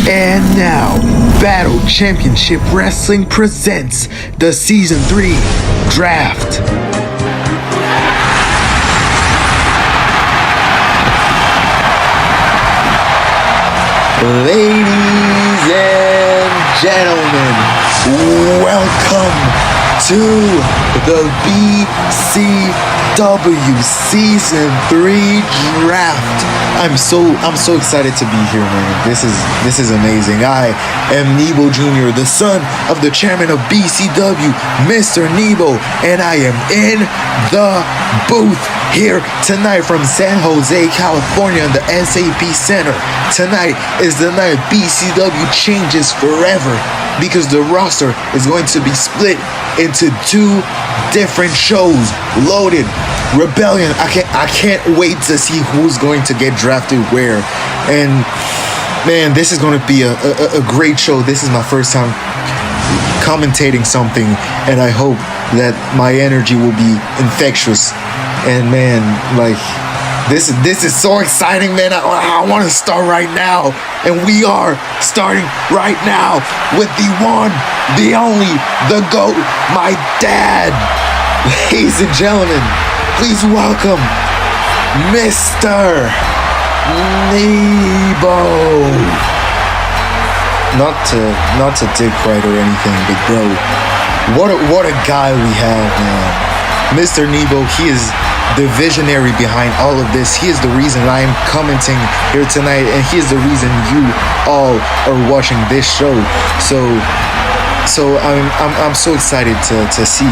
And now, Battle Championship Wrestling presents the Season 3 Draft. Ladies and gentlemen, welcome to the BCW Season 3 Draft. I'm so excited to be here, man. This is amazing. I am Nebo Jr., the son of the chairman of BCW, Mr. Nebo, and I am in the booth here tonight from San Jose, California in the SAP Center. Tonight is the night BCW changes forever because the roster is going to be split into two different shows. Loaded, Rebellion. I can't wait to see who's going to get drafted where. And man, this is going to be a great show. This is my first time commentating something, and I hope that my energy will be infectious. And man, like this is so exciting, man. I want to start right now, and we are starting right now with the one, the only, the GOAT, my dad. Ladies and gentlemen, please welcome Mr. Nebo. Not to dick right or anything, but bro, what a guy we have, man. Mr. Nebo, he is the visionary behind all of this. He is the reason I am commenting here tonight, and he is the reason you all are watching this show. So I'm so excited to see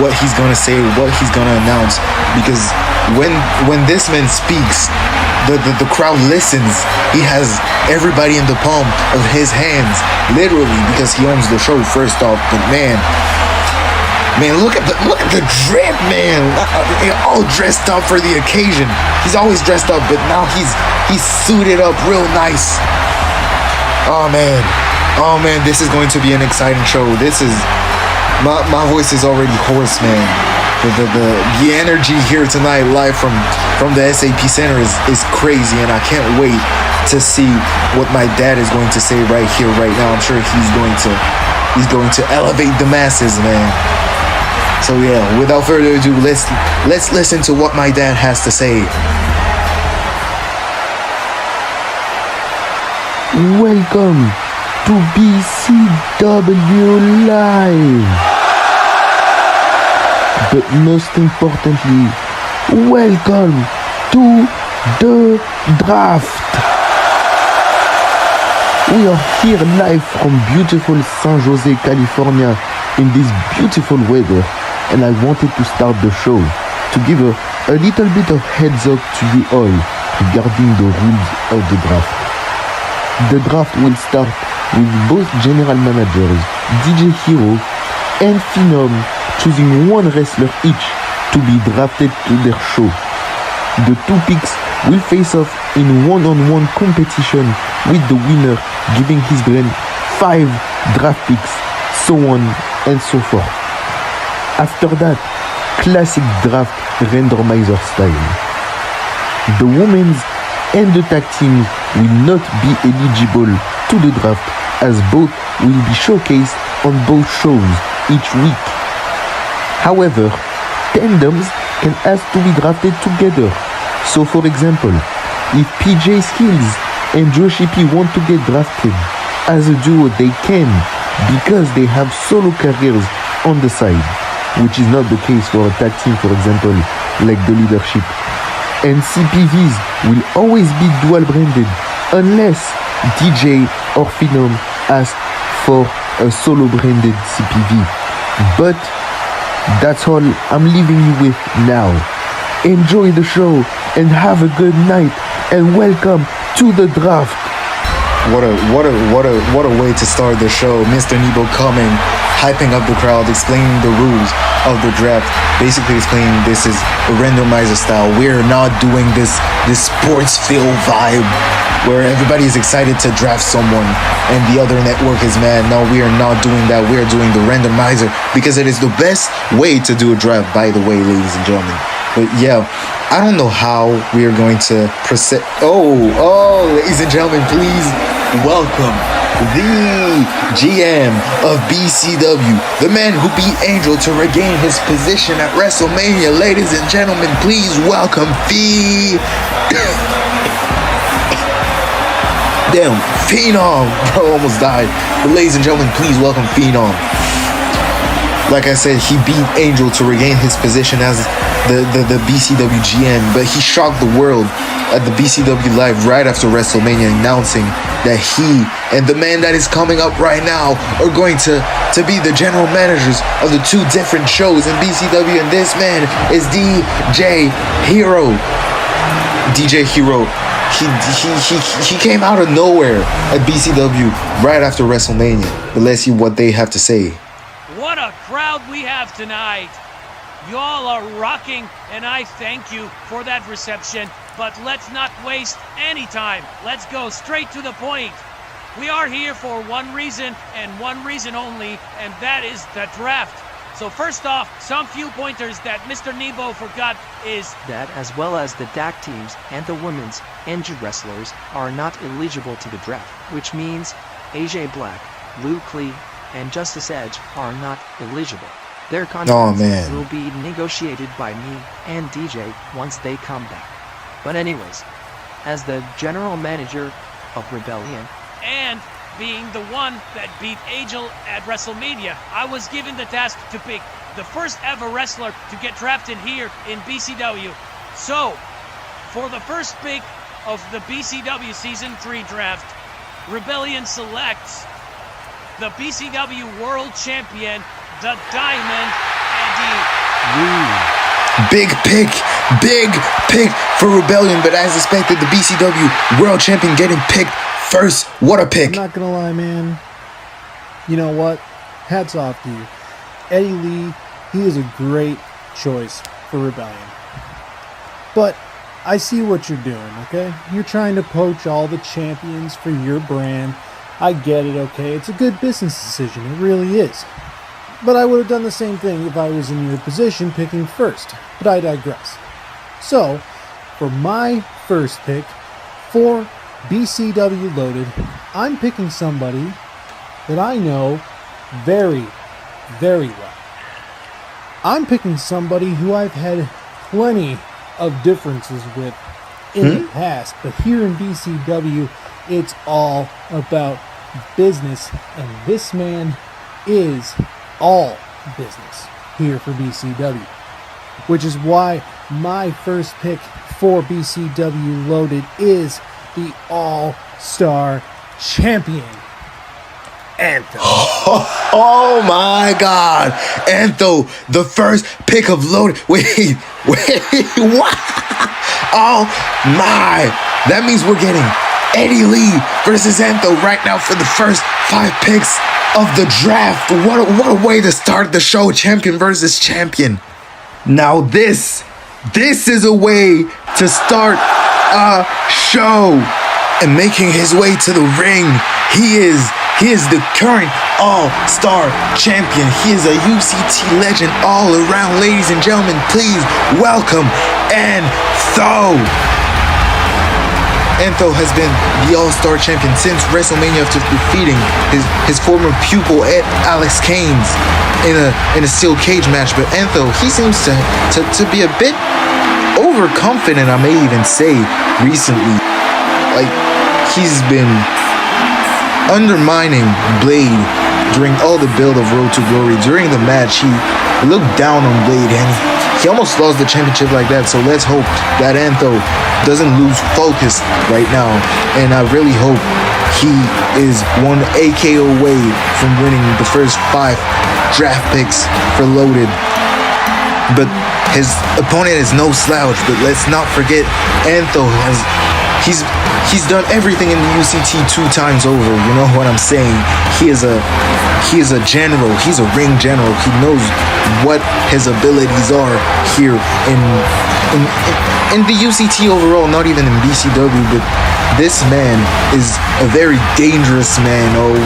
what he's gonna say, what he's gonna announce, because when this man speaks, the crowd listens. He has everybody in the palm of his hands, literally, because he owns the show first off. But man, look at the drip, man. All dressed up for the occasion. He's always dressed up, but now he's suited up real nice. Oh man, this is going to be an exciting show. This is my voice is already hoarse, man. The energy here tonight, live from the SAP Center, is crazy, and I can't wait to see what my dad is going to say right here, right now. I'm sure he's going to elevate the masses, man. So yeah, without further ado, let's listen to what my dad has to say. Welcome to BCW Live. But most importantly, welcome to the draft. We are here live from beautiful San Jose, California in this beautiful weather, and I wanted to start the show to give a little bit of heads up to you all regarding the rules of the draft. The draft will start with both general managers, DJ Hero and Phenom, choosing one wrestler each to be drafted to their show. The two picks will face off in one-on-one competition, with the winner giving his brand 5 draft picks, so on and so forth. After that, classic draft randomizer style. The women's and the tag teams will not be eligible to the draft, as both will be showcased on both shows each week. However, tandems can ask to be drafted together. So for example, if PJ Skills and Joshi P want to get drafted as a duo, they can, because they have solo careers on the side, which is not the case for a tag team, for example, like the Leadership. And CPVs will always be dual branded unless DJ or Phenom ask for a solo branded CPV. But that's all I'm leaving you with now. Enjoy the show and have a good night, and welcome to the draft. What a way to start the show. Mr. Nebo coming, hyping up the crowd, explaining the rules of the draft, basically explaining this is a randomizer style. We're not doing this sports feel vibe where everybody is excited to draft someone and the other network is mad. No, we are not doing that. We are doing the randomizer because it is the best way to do a draft, by the way, ladies and gentlemen. But yeah, I don't know how we are going to proceed. Oh, ladies and gentlemen, please welcome the GM of BCW, the man who beat Angel to regain his position at WrestleMania. Ladies and gentlemen, please welcome Damn, Phenom, bro, almost died. But ladies and gentlemen, please welcome Phenom. Like I said, he beat Angel to regain his position as the BCW GM, but he shocked the world at the BCW Live right after WrestleMania, announcing that he and the man that is coming up right now are going to be the general managers of the two different shows in BCW, and this man is DJ Hero. DJ Hero. He came out of nowhere at BCW right after WrestleMania. But let's see what they have to say. What a crowd we have tonight. Y'all are rocking, and I thank you for that reception. But let's not waste any time. Let's go straight to the point. We are here for one reason, and one reason only, and that is the draft. So first off, some few pointers that Mr. Nebo forgot is that as well as the DAC teams and the women's injured wrestlers are not eligible to the draft, which means AJ Black, Luke Lee, and Justice Edge are not eligible. Their contracts will be negotiated by me and DJ once they come back. But anyways, as the general manager of Rebellion, and being the one that beat Angel at WrestleMania, I was given the task to pick the first ever wrestler to get drafted here in BCW. So, for the first pick of the BCW Season 3 draft, Rebellion selects the BCW World Champion, the Diamond Eddie. Big pick for Rebellion, but as expected, the BCW World Champion getting picked first. What a pick. I'm not gonna lie, man. You know what? Hats off to you. Eddie Lee, he is a great choice for Rebellion. But I see what you're doing, okay? You're trying to poach all the champions for your brand. I get it, okay? It's a good business decision. It really is. But I would have done the same thing if I was in your position picking first. But I digress. So, for my first pick, for BCW Loaded, I'm picking somebody that I know very, very well. I'm picking somebody who I've had plenty of differences with in the past, but here in BCW, it's all about business, and this man is all business here for BCW, which is why my first pick for BCW Loaded is the All-Star Champion, Antho. Oh my God, Antho, the first pick of Loaded. Wait, what? Oh my, that means we're getting Eddie Lee versus Antho right now for the first 5 picks of the draft. What a way to start the show, champion versus champion. Now this is a way to start a show. And making his way to the ring, he is the current All-Star Champion. He is a UCT legend all around. Ladies and gentlemen, please welcome Antho. Antho has been the All-Star Champion since WrestleMania after defeating his former pupil Alex Keynes in a steel cage match. But Antho, he seems to be a bit overconfident, I may even say, recently. Like, he's been undermining Blade during all the build of Road to Glory. During the match, he looked down on Blade and he almost lost the championship like that. So let's hope that Antho doesn't lose focus right now. And I really hope he is one AKO away from winning the first 5 draft picks for Loaded. But his opponent is no slouch. But let's not forget, Antho he's done everything in the UCT 2 times over. You know what I'm saying? He is a general. He's a ring general. He knows what his abilities are here in the UCT overall, not even in BCW. But this man is a very dangerous man. Oh,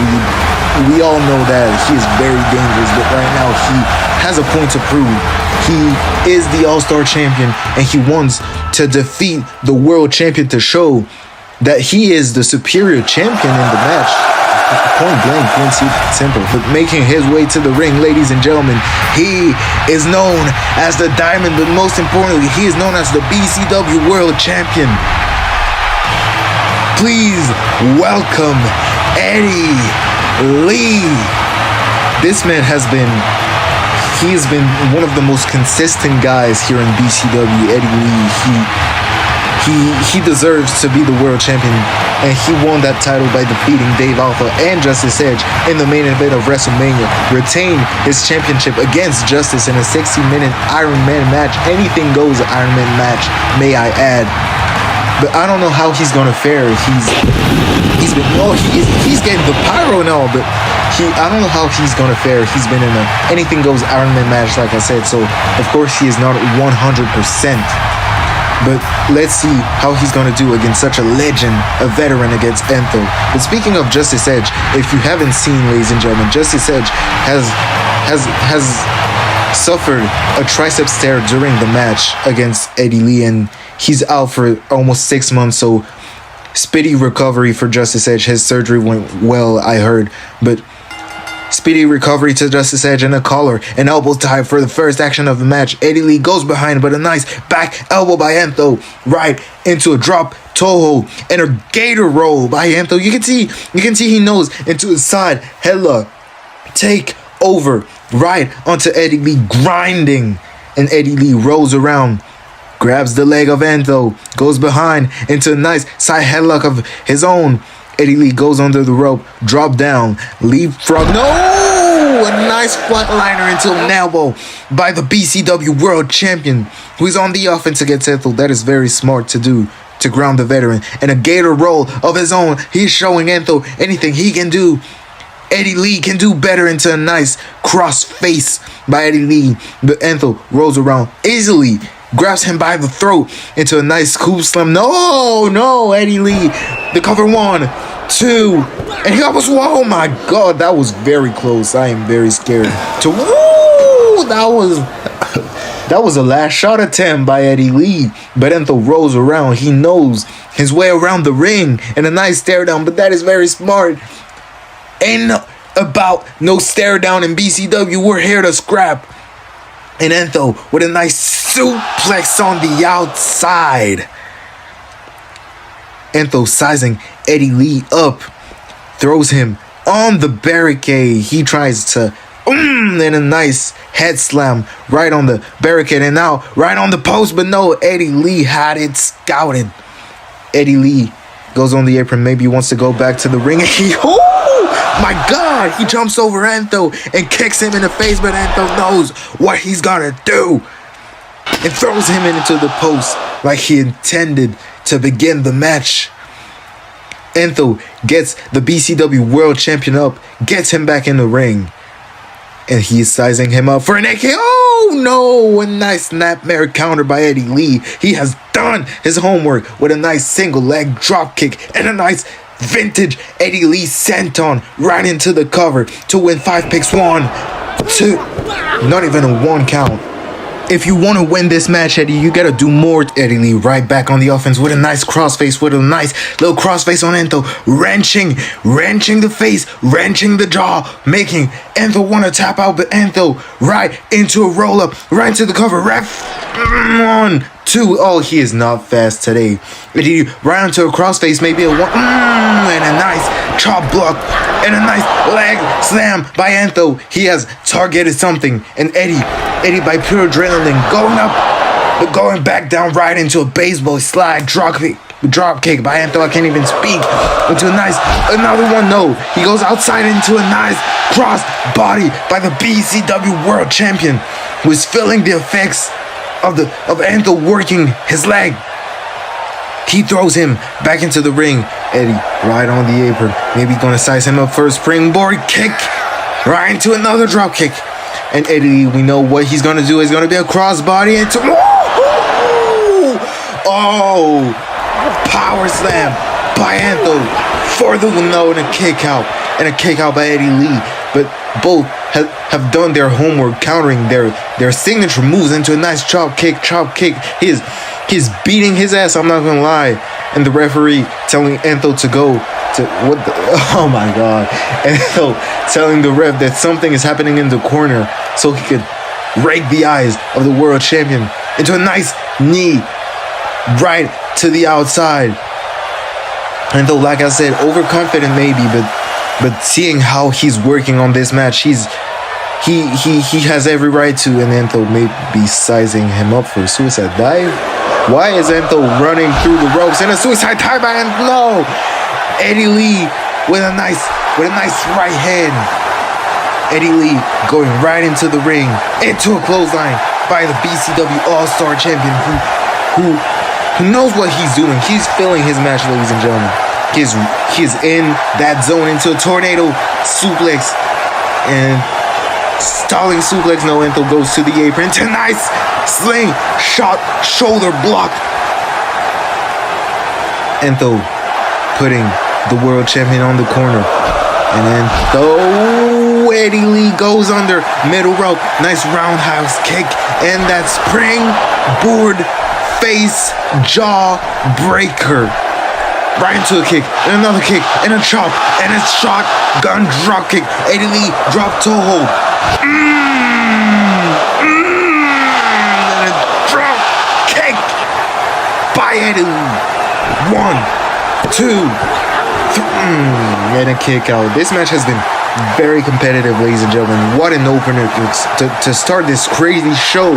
we all know that he is very dangerous. But right now he has a point to prove. He is the All-Star Champion, and he wants to defeat the World Champion to show that he is the superior champion in the match. Point blank, plain simple. But making his way to the ring, ladies and gentlemen, he is known as the Diamond, but most importantly, he is known as the BCW World Champion. Please welcome Eddie Lee. This man has been one of the most consistent guys here in BCW. Eddie Lee, he deserves to be the world champion, and he won that title by defeating Dave Alpha and Justice Edge in the main event of WrestleMania. Retained his championship against Justice in a 60-minute Iron Man match. Anything goes Iron Man match, may I add. But I don't know how he's gonna fare. He's getting the pyro and all, but I don't know how he's gonna fare. He's been in a anything goes Iron Man match, like I said, so of course he is not 100%. But let's see how he's going to do against such a legend, a veteran against Enzo. But speaking of Justice Edge, if you haven't seen, ladies and gentlemen, Justice Edge has suffered a triceps tear during the match against Eddie Lee, and he's out for almost 6 months. So speedy recovery for Justice Edge. His surgery went well, I heard, but speedy recovery to Justice Edge and a collar and elbow tie for the first action of the match. Eddie Lee goes behind, but a nice back elbow by Enzo right into a drop toe and a gator roll by Enzo. You can see he knows into his side headlock. Take over right onto Eddie Lee, grinding, and Eddie Lee rolls around, grabs the leg of Enzo, goes behind into a nice side headlock of his own. Eddie Lee goes under the rope, drop down, leapfrog. No! A nice flatliner into an elbow by the BCW World Champion, who is on the offense against Enzo. That is very smart to do, to ground the veteran. And a gator roll of his own. He's showing Enzo anything he can do. Eddie Lee can do better into a nice cross face by Eddie Lee. But Enzo rolls around easily, grabs him by the throat into a nice scoop slam. No, Eddie Lee. The cover 1, 2, and he almost, oh my god, that was very close. I am very scared. That was a last shot attempt by Eddie Lee. But Enzo rolls around. He knows his way around the ring and a nice stare down, but that is very smart. Ain't about no stare down in BCW. We're here to scrap. And Enzo with a nice suplex on the outside. Enzo sizing Eddie Lee up, throws him on the barricade. He tries to and a nice head slam right on the barricade, and now right on the post, but no, Eddie Lee had it scouted. Eddie Lee goes on the apron, maybe he wants to go back to the ring, and my god, he jumps over Enzo and kicks him in the face, but Enzo knows what he's gonna do and throws him into the post like he intended to begin the match. Enzo gets the BCW World Champion up, gets him back in the ring, and he's sizing him up for an AK. Oh no, a nice snapmare counter by Eddie Lee. He has done his homework with a nice single leg drop kick and a nice vintage Eddie Lee senton right into the cover to win 5 picks. 1, 2, not even a 1 count. If you want to win this match, Eddie, you gotta do more. Eddie Lee right back on the offense with a nice crossface, with a nice little crossface on Enzo, wrenching the face, wrenching the jaw, making Enzo want to tap out, but Enzo right into a roll up, right into the cover. Ref 1, 2. Oh, he is not fast today. Eddie right into a crossface, maybe a 1, and a nice chop block and a nice leg slam by Enzo. He has targeted something, and Eddie by pure adrenaline going up, but going back down right into a baseball slide drop kick by Enzo. I can't even speak. Into a nice, another one. No, he goes outside into a nice cross body by the BCW World Champion, who is feeling the effects of Enzo working his leg. He throws him back into the ring. Eddie right on the apron. Maybe gonna size him up for a springboard kick. Right into another drop kick. And Eddie, we know what he's gonna do. It's gonna be a crossbody into power slam by Enzo for the note and a kick out by Eddie Lee. But both have done their homework, countering their signature moves into a nice chop kick. He's beating his ass, I'm not gonna lie. And the referee telling Enzo to go to what the, oh my god. Enzo telling the ref that something is happening in the corner so he could rake the eyes of the world champion into a nice knee right to the outside. Enzo, like I said, overconfident maybe, but seeing how he's working on this match, he has every right to, and Enzo may be sizing him up for a suicide dive. Why is Enzo running through the ropes in a suicide dive? And no, Eddie Lee with a nice right hand. Eddie Lee going right into the ring, into a clothesline by the BCW All-Star Champion, who knows what he's doing. He's feeling his match, ladies and gentlemen. He's in that zone into a tornado suplex and stalling suplex. No, Enzo goes to the apron. It's a nice sling shot, shoulder block. Enzo putting the world champion on the corner. And then Eddie Lee goes under middle rope. Nice roundhouse kick. And that springboard face jaw breaker. Right into a kick. And another kick. And a chop. And a shotgun drop kick. Eddie Lee drop toe hold. And a drop kick by Eddie Lee. 1, 2, 3, and a kick out. This match has been very competitive, ladies and gentlemen. What an opener to start this crazy show.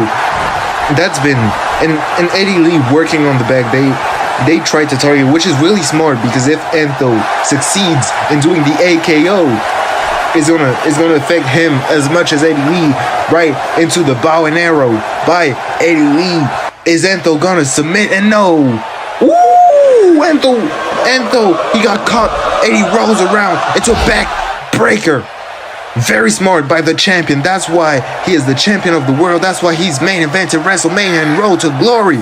That's been and Eddie Lee working on the back. They tried to target, which is really smart, because if Enzo succeeds in doing the AKO, it's gonna affect him as much as Eddie Lee. Right into the bow and arrow by Eddie Lee. Is Enzo gonna submit? And no. Ooh, Enzo, he got caught. Eddie rolls around into a back breaker. Very smart by the champion. That's why he is the champion of the world. That's why he's main evented WrestleMania and Road to Glory.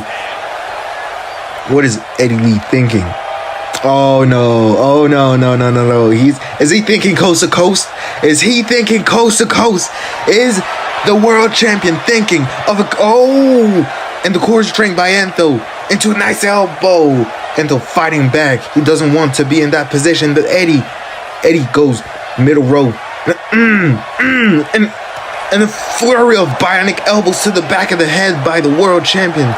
What is Eddie Lee thinking? Oh no. Is he thinking coast to coast? Is he thinking coast to coast? Is the world champion thinking of and the core string by Enzo into a nice elbow. Enzo fighting back. He doesn't want to be in that position, but Eddie goes middle row. And a flurry of bionic elbows to the back of the head by the world champion.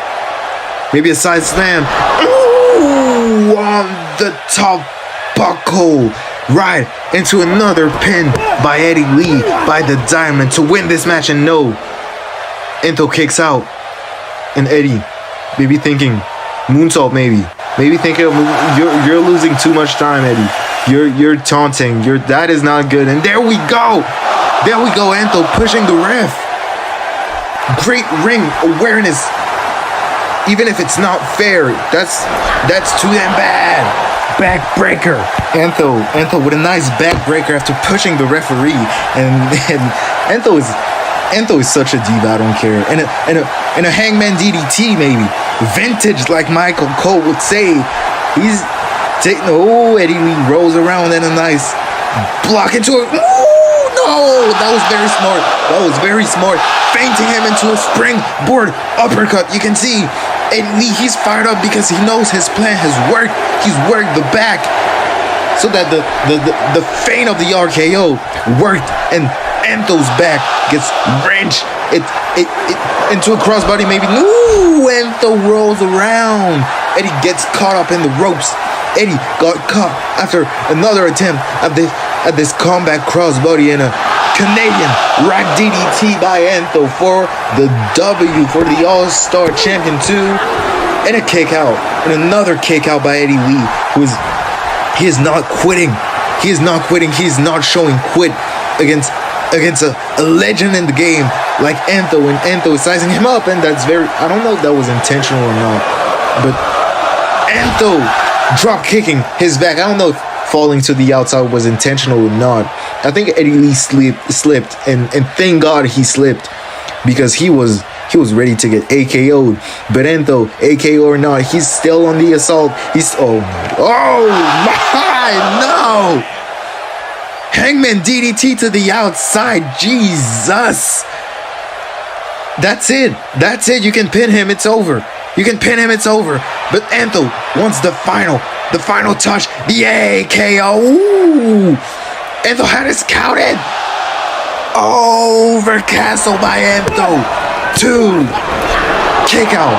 Maybe a side slam. Ooh, on the top buckle. Right into another pin by Eddie Lee by the Diamond to win this match. And no, Enzo kicks out. And Eddie, maybe thinking moonsault, maybe thinking you're losing too much time, Eddie. You're taunting. That is not good. And there we go. Enzo pushing the ref. Great ring awareness. Even if it's not fair, that's too damn bad. Backbreaker. Enzo with a nice backbreaker after pushing the referee. And Enzo is such a diva. I don't care. And a hangman DDT maybe. Vintage, like Michael Cole would say. He's taking. Eddie Lee rolls around and a nice block into it. No, that was very smart. Fainting him into a springboard uppercut. You can see Eddie Lee, he's fired up because he knows his plan has worked. He's worked the back so that the feint of the RKO worked, and Enzo's back gets wrenched into a crossbody maybe. Ooh, Enzo rolls around. Eddie gets caught up in the ropes. Eddie got caught after another attempt at this combat crossbody and a Canadian rack DDT by Enzo for the W, for the All-Star Champion 2, and a kick out, and another kick out by Eddie Lee, he is not quitting. He's not showing quit against a legend in the game like Enzo, and Enzo is sizing him up, and that's I don't know if that was intentional or not, but Enzo drop kicking his back. I don't know if falling to the outside was intentional or not. I think Eddie Lee slipped, and thank God he slipped, because he was ready to get AKO'd. But Enzo, AKO or not, he's still on the assault. Oh my, no! Hangman DDT to the outside. Jesus! That's it. You can pin him. It's over. You can pin him, it's over. But Enzo wants the final touch. The AKO. Ooh. Enzo had it counted. Over Castle by Enzo. 2. Kick out.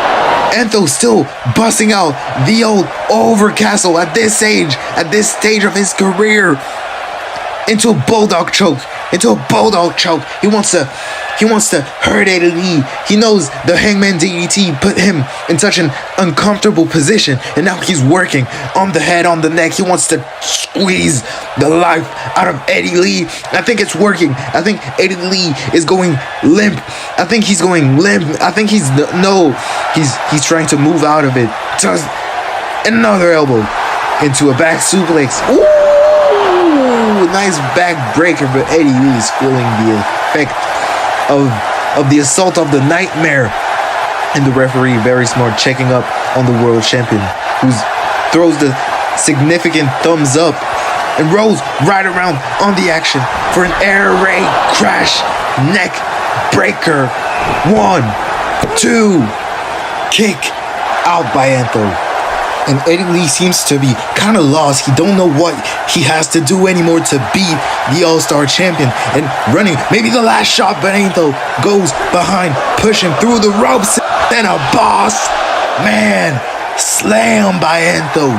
Enzo still busting out the old over Castle at this stage of his career. Into a bulldog choke. He wants to hurt Eddie Lee. He knows the Hangman DDT put him in such an uncomfortable position, and now he's working on the head, on the neck. He wants to squeeze the life out of Eddie Lee. I think it's working. I think Eddie Lee is going limp. I think he's trying to move out of it. Just another elbow into a back suplex. Ooh! Nice back breaker, but Eddie Lee is feeling the effect of the assault of the nightmare. And the referee, very smart, checking up on the world champion, who throws the significant thumbs up and rolls right around on the action for an air raid crash neck breaker. 1, 2, kick out by Enzo. And Eddie Lee seems to be kind of lost. He don't know what he has to do anymore to be the All-Star champion. And running, maybe the last shot, but Enzo goes behind, pushing through the ropes. Then a boss man slam by Enzo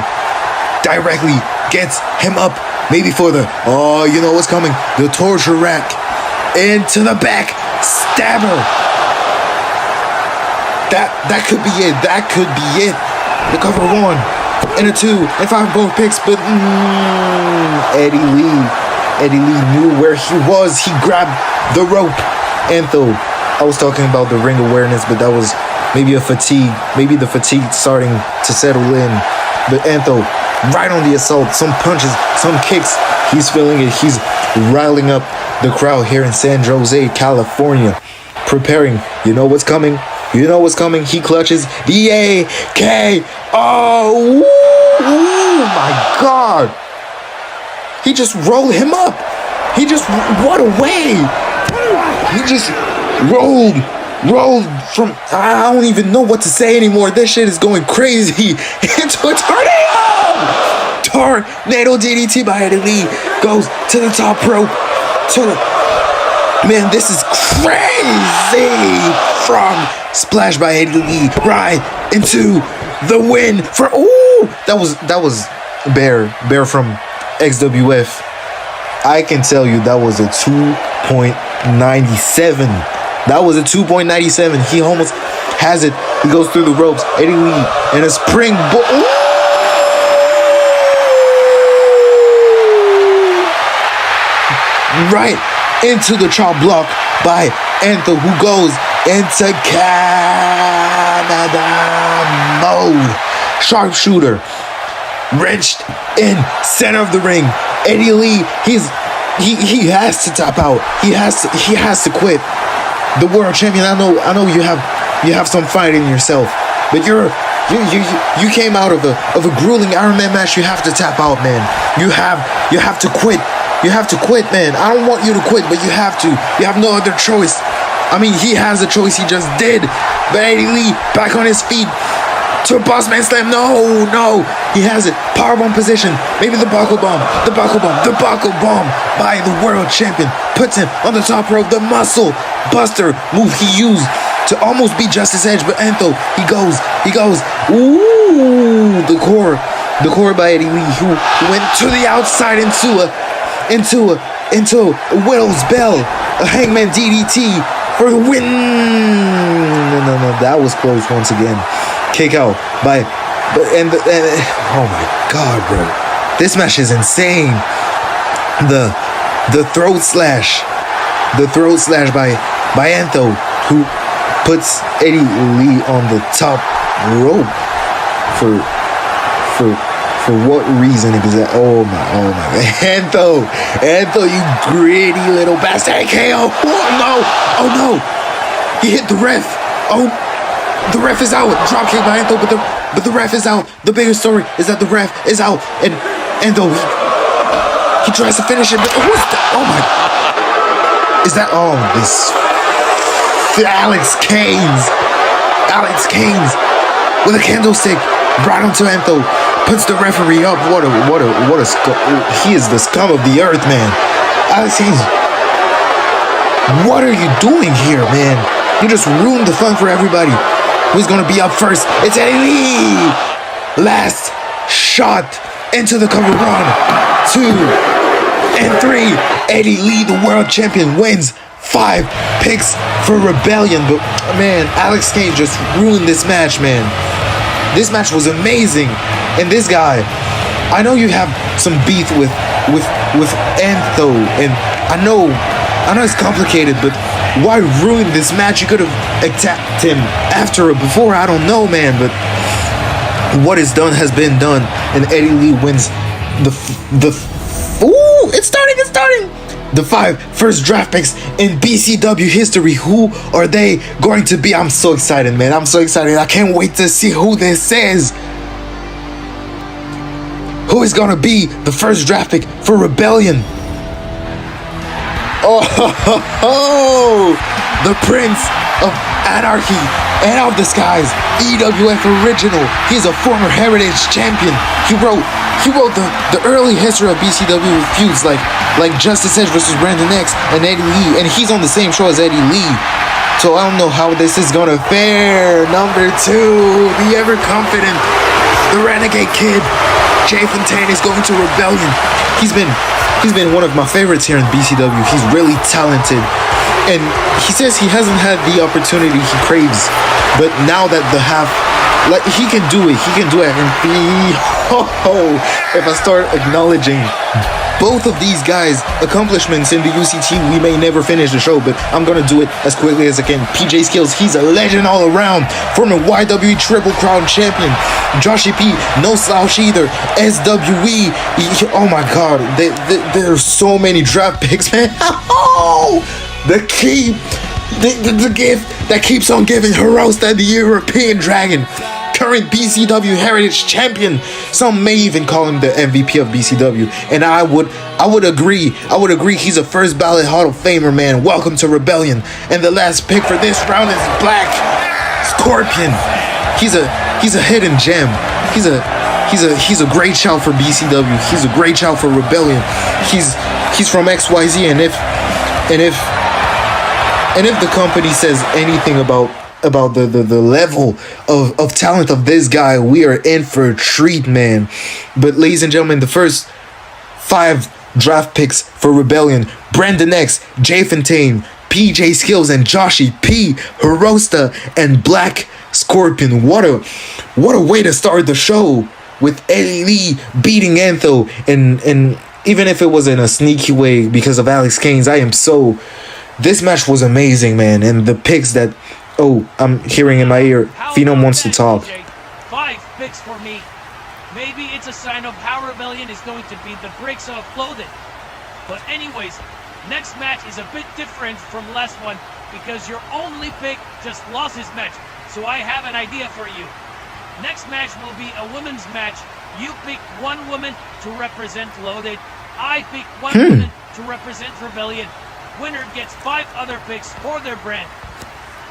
directly gets him up. Maybe for the, you know what's coming, the torture rack. Into the back, stabber. That could be it. That could be it. The cover 1 and a 2 and 5 both picks, but Eddie Lee knew where he was. He grabbed the rope. Enzo, I was talking about the ring awareness, but that was maybe a fatigue. Maybe the fatigue starting to settle in. But Enzo, right on the assault, some punches, some kicks. He's feeling it. He's riling up the crowd here in San Jose, California, preparing. You know what's coming. He clutches the AK. Oh my God. He just rolled him up. What a way. He just rolled from, I don't even know what to say anymore. This shit is going crazy. Into a tornado DDT by Eddie Lee. Goes to the top rope. Man, this is crazy. Frog splash by Eddie Lee right into the win for that was Bear from XWF. I can tell you that was a 2.97. That was a 2.97. He almost has it. He goes through the ropes. Eddie Lee and a spring right into the chop block by Enzo, who goes into Canada mode. Sharpshooter wrenched in center of the ring. Eddie Lee, he has to tap out. He has to quit. The world champion. I know you have some fight in yourself, but you came out of a grueling Iron Man match. You have to tap out, man. You have to quit. You have to quit, man. I don't want you to quit, but you have to. You have no other choice. I mean, he has a choice. He just did. But Eddie Lee back on his feet to a boss man slam. No. He has it. Powerbomb position. Maybe the buckle bomb. The buckle bomb by the world champion. Puts him on the top rope. The muscle buster move he used to almost beat Justice Edge. But Enzo, he goes. Ooh, the core by Eddie Lee, who went to the outside into Willow's Bell, a Hangman DDT for the win. No, that was close once again. Kick out by, oh my God, bro, this match is insane. The throat slash by Enzo, who puts Eddie Lee on the top rope for what reason exactly? Oh my God. Enzo, you gritty little bastard. KO. Oh no. He hit the ref. Oh, the ref is out. Dropkick by Enzo, but the ref is out. The bigger story is that the ref is out. And Enzo, he tries to finish it. But what's that? Oh my. Is that, this Alex Kane with a candlestick right onto Enzo. Puts the referee up. What a scum. He is the scum of the earth, man. Alex Haynes, what are you doing here, man? You just ruined the fun for everybody. Who's gonna be up first? It's Eddie Lee. Last shot into the cover. 1, 2, and 3. Eddie Lee, the world champion, wins 5 picks for Rebellion. But man, Alex Haynes just ruined this match, man. This match was amazing. And this guy, I know you have some beef with Enzo, and I know it's complicated, but why ruin this match? You could have attacked him after or before. I don't know, man, but what is done has been done, and Eddie Lee wins it's starting. The 5 first draft picks in BCW history. Who are they going to be? I'm so excited, man. I'm so excited. I can't wait to see who this is. Who is going to be the first draft pick for Rebellion? Oh, the Prince of Anarchy and of the Skies, EWF original. He's a former Heritage champion. He wrote the early history of BCW with feuds like Justice Edge versus Brandon X and Eddie Lee, and he's on the same show as Eddie Lee. So I don't know how this is gonna fare. Number 2, the ever confident, the Renegade Kid, Jay Fontaine is going to Rebellion. He's been one of my favorites here in BCW. He's really talented, and he says he hasn't had the opportunity he craves, but now that he can do it. And if I start acknowledging both of these guys' accomplishments in the UCT, we may never finish the show, but I'm gonna do it as quickly as I can. PJ Skills, he's a legend all around. Former YWE Triple Crown champion. Joshy P, no slouch either. SWE, oh my god, there are so many draft picks, man. The gift that keeps on giving. Hirosta, the European Dragon. Current BCW Heritage Champion. Some may even call him the MVP of BCW, and I would agree. He's a first ballot Hall of Famer, man. Welcome to Rebellion. And the last pick for this round is Black Scorpion. He's a hidden gem. He's a great shout for BCW. He's a great shout for Rebellion. He's from XYZ, and if the company says anything about the level of talent of this guy, we are in for a treat, man. But ladies and gentlemen, the first 5 draft picks for Rebellion: Brandon X, Jay Fontaine, PJ Skills, and Joshy P, Hirosta, and Black Scorpion. What a way to start the show, with Eddie Lee beating Enzo, and even if it was in a sneaky way because of Alex Haynes, this match was amazing, man. And the picks that, I'm hearing in my ear, Phenom wants to talk. 5 picks for me. Maybe it's a sign of how Rebellion is going to be the bricks of clothing. But anyways, next match is a bit different from last one because your only pick just lost his match. So I have an idea for you. Next match will be a women's match. You pick one woman to represent Loaded. I pick one woman to represent Rebellion. Winner gets 5 other picks for their brand.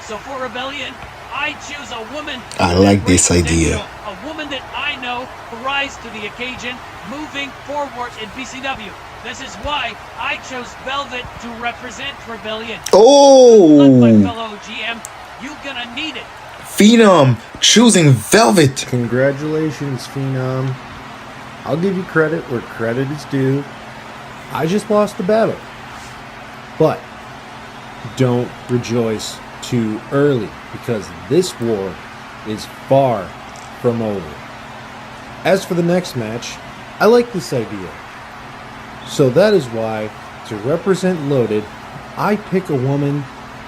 So for Rebellion, I choose a woman. I like this idea. A woman that I know will rise to the occasion, moving forward in BCW. This is why I chose Velvet to represent Rebellion. Oh! My fellow GM, you're gonna need it. Phenom choosing Velvet. Congratulations, Phenom. I'll give you credit where credit is due. I just lost the battle. But don't rejoice too early, because this war is far from over. As for the next match, I like this idea. So that is why, to represent Loaded, I pick a woman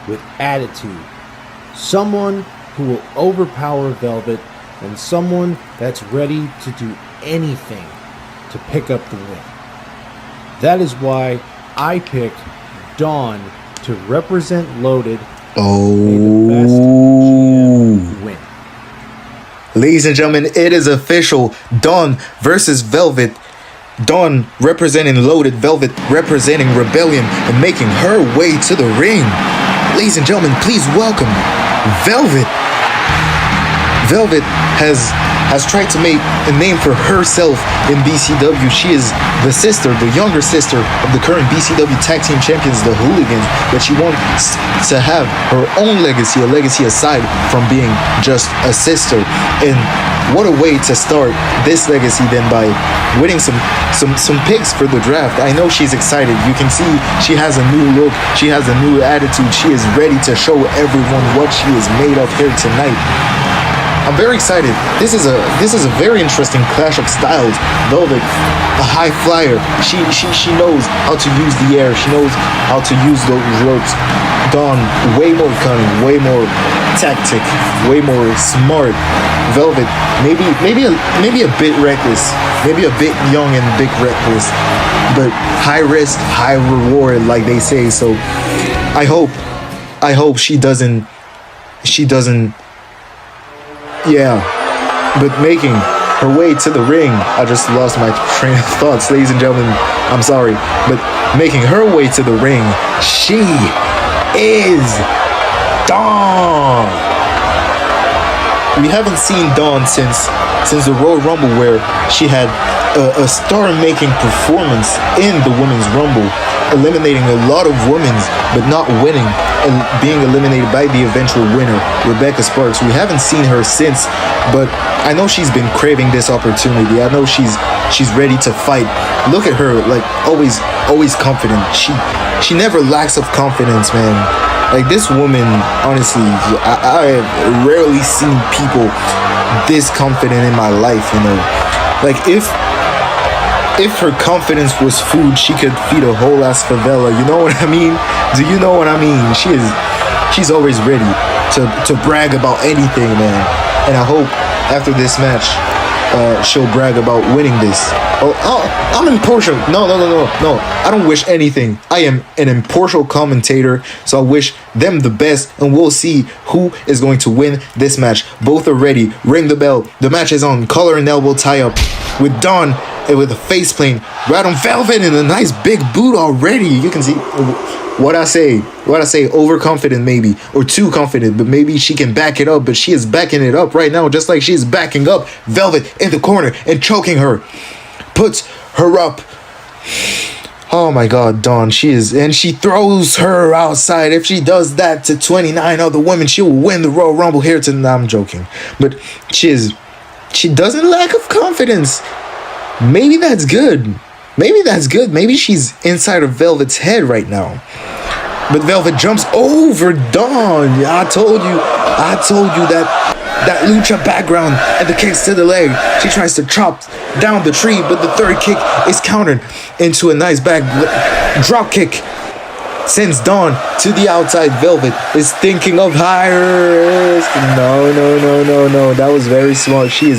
with attitude. Someone who will overpower Velvet, and someone that's ready to do anything to pick up the win. That is why I picked Dawn to represent Loaded. Win. Ladies and gentlemen, it is official. Dawn versus Velvet. Dawn representing Loaded, Velvet representing Rebellion, and making her way to the ring. Ladies and gentlemen, please welcome Velvet. Velvet has tried to make a name for herself in BCW. She is the sister, the younger sister of the current BCW Tag Team Champions, the Hooligans, but she wants to have her own legacy, a legacy aside from being just a sister. And what a way to start this legacy than by winning some picks for the draft. I know she's excited. You can see she has a new look. She has a new attitude. She is ready to show everyone what she is made of here tonight. I'm very excited. This is a very interesting clash of styles. Velvet, a high flyer. She knows how to use the air. She knows how to use those ropes. Dawn, way more cunning, way more tactic, way more smart. Velvet, maybe a bit reckless, maybe a bit young and bit reckless, but high risk, high reward, like they say. So I hope she doesn't. Yeah, but making her way to the ring, I just lost my train of thoughts, ladies and gentlemen. I'm sorry, but making her way to the ring, she is Dawn. We haven't seen Dawn since the Royal Rumble, where she had a star-making performance in the Women's Rumble, eliminating a lot of women, but not winning, and being eliminated by the eventual winner, Rebecca Sparks. We haven't seen her since, but I know she's been craving this opportunity. I know she's ready to fight. Look at her, like always confident. She never lacks of confidence, man. Like, this woman, honestly, I have rarely seen people this confident in my life, you know. Like, if her confidence was food, she could feed a whole ass favela. You know what I mean? Do you know what I mean? She's always ready to brag about anything, man. And I hope after this match, she'll brag about winning this. I'm impartial. No. I don't wish anything. I am an impartial commentator, so I wish them the best, and we'll see who is going to win this match. Both are ready. Ring the bell. The match is on. Collar and elbow tie-up with Dawn and with a face plane right on Velvet and a nice big boot already. You can see what I say, overconfident maybe, or too confident, but maybe she can back it up. But she is backing it up right now, just like she is backing up Velvet in the corner and choking her. Puts her up. Oh my God, Dawn, she throws her outside. If she does that to 29 other women, she will win the Royal Rumble here tonight. I'm joking, but she doesn't lack of confidence. Maybe that's good. Maybe she's inside of Velvet's head right now. But Velvet jumps over Dawn. I told you that lucha background and the kicks to the leg. She tries to chop down the tree, but the third kick is countered into a nice back drop kick. Sends Dawn to the outside. Velvet is thinking of higher risk. No. That was very smart. She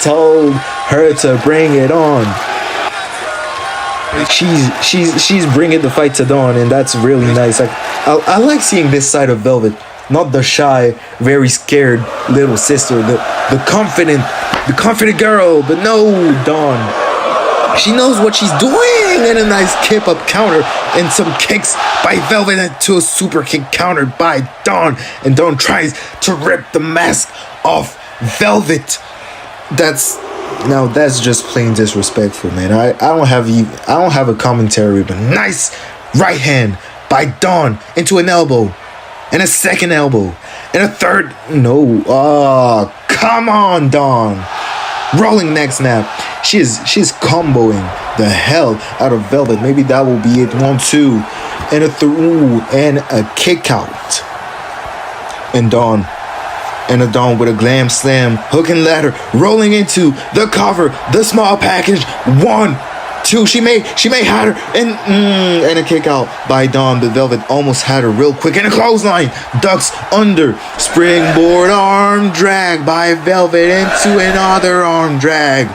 told her to bring it on. She's bringing the fight to Dawn, and that's really nice. I like seeing this side of Velvet. Not the shy, very scared little sister, the confident girl, but no, Dawn. She knows what she's doing, and a nice kip up counter and some kicks by Velvet into a super kick countered by Dawn, and Dawn tries to rip the mask off Velvet. That's just plain disrespectful, man. I don't have a commentary, but nice right hand by Dawn into an elbow. And a second elbow. And a third. No. Oh, come on, Dawn. Rolling neck snap. She's comboing the hell out of Velvet. Maybe that will be it. 1, 2. And a through. And a kick out. And Dawn. And a Dawn with a glam slam. Hook and ladder. Rolling into the cover. The small package. 1, 2, she may have her, and a kick out by Dawn, but Velvet almost had her real quick, and a clothesline, ducks under, springboard arm drag by Velvet into another arm drag,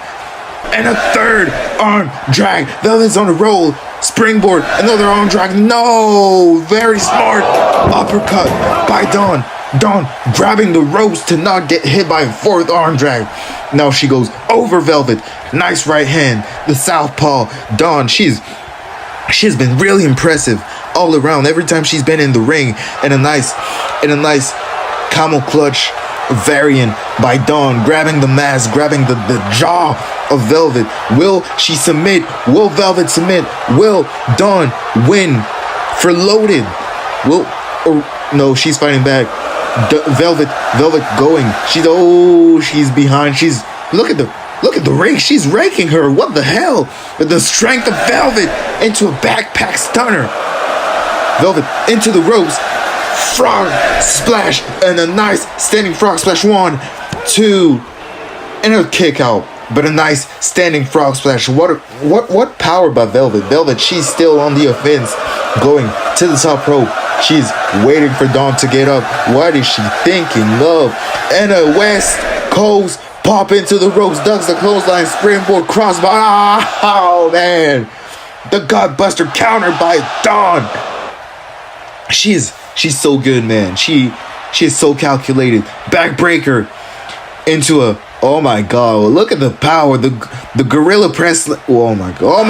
and a third arm drag. Velvet's on a roll, springboard, another arm drag. No, very smart uppercut by Dawn. Dawn grabbing the ropes to not get hit by a fourth arm drag. Now she goes over Velvet. Nice right hand. The southpaw. Dawn, she's been really impressive all around. Every time she's been in the ring, and a nice camel clutch variant by Dawn, grabbing the mask, grabbing the jaw of Velvet. Will she submit? Will Velvet submit? Will Dawn win for loaded? Will, or no, she's fighting back. Velvet going. She's behind. Look at the rake. She's raking her. What the hell? With the strength of Velvet into a backpack stunner. Velvet into the ropes. Frog splash and a nice standing frog splash. 1, 2, and a kick out. But a nice standing frog splash. What power by Velvet? Velvet, she's still on the offense, going to the top rope. She's waiting for Dawn to get up. What is she thinking of? And a West Coast pop into the ropes, ducks the clothesline, springboard crossbody. Oh man, the Godbuster counter by Dawn. She's so good, man. She is so calculated. Backbreaker into a, oh my god, look at the power. The gorilla press. Oh my god.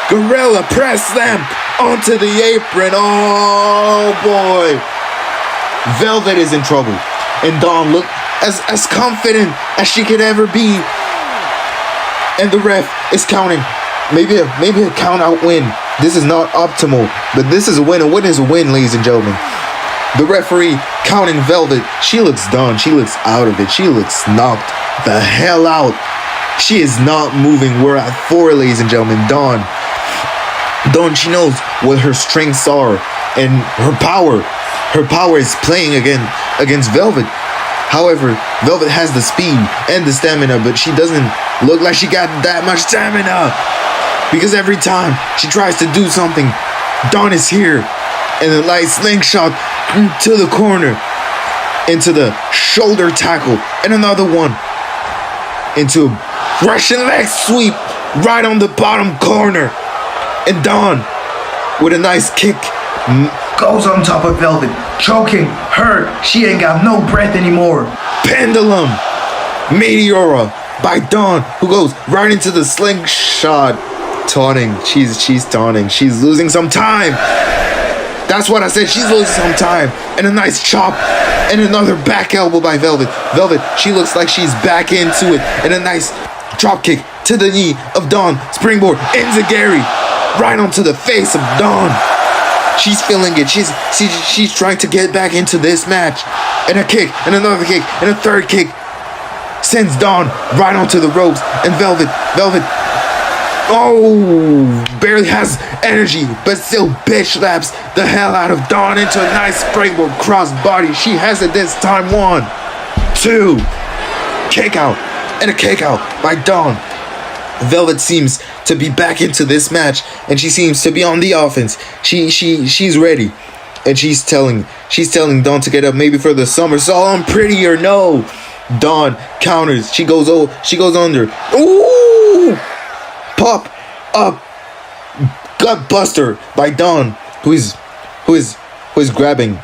Gorilla press slam onto the apron. Oh boy. Velvet is in trouble. And Dawn looked as confident as she could ever be. And the ref is counting. Maybe a count out win. This is not optimal, but this is a win. A win is a win, ladies and gentlemen. The referee counting Velvet. She looks done. She looks out of it. She looks knocked the hell out. She is not moving. We're at 4, ladies and gentlemen. Dawn, she knows what her strengths are and her power. Her power is playing against Velvet. However, Velvet has the speed and the stamina, but she doesn't look like she got that much stamina. Because every time she tries to do something, Dawn is here. And a light slingshot to the corner. Into the shoulder tackle. And another one. Into a Russian leg sweep right on the bottom corner. And Dawn, with a nice kick, goes on top of Velvet, choking her. She ain't got no breath anymore. Pendulum Meteora by Dawn, who goes right into the slingshot. Taunting. She's taunting. She's losing some time. That's what I said. She's losing some time. And a nice chop. And another back elbow by Velvet. Velvet, she looks like she's back into it. And a nice drop kick to the knee of Dawn. Springboard enziguri right onto the face of Dawn. She's feeling it. She's trying to get back into this match. And a kick, and another kick, and a third kick sends Dawn right onto the ropes. And Velvet, barely has energy, but still bitch slaps the hell out of Dawn into a nice springboard crossbody. She has it this time. 1, 2, kick out, and a kick out by Dawn. Velvet seems to be back into this match, and she seems to be on the offense. She's ready, and she's telling Dawn to get up, maybe for the somersault. I'm prettier. No, Dawn counters. She goes under. Ooh, pop up, gut buster by Dawn, who is grabbing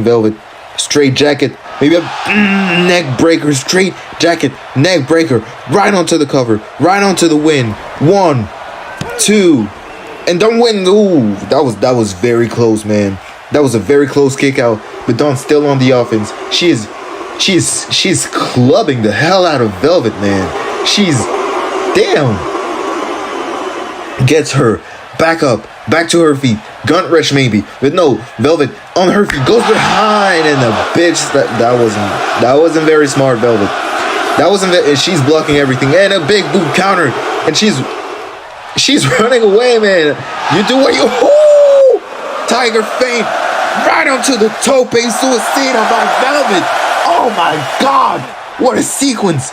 Velvet. Straight jacket, maybe a neck breaker, straight jacket, neck breaker, right onto the cover, right onto the win. 1, 2, and Dawn win. Ooh, that was very close, man. That was a very close kick out, but Dawn's still on the offense. She's clubbing the hell out of Velvet, man. Gets her back up, back to her feet. Gun rush maybe, but no, Velvet on her feet goes behind, and the bitch that wasn't very smart, Velvet. That wasn't. And she's blocking everything, and a big boot counter, and she's running away, man. You do what you. Ooh! Tiger feint right onto the tope suicida by Velvet. Oh my God! What a sequence!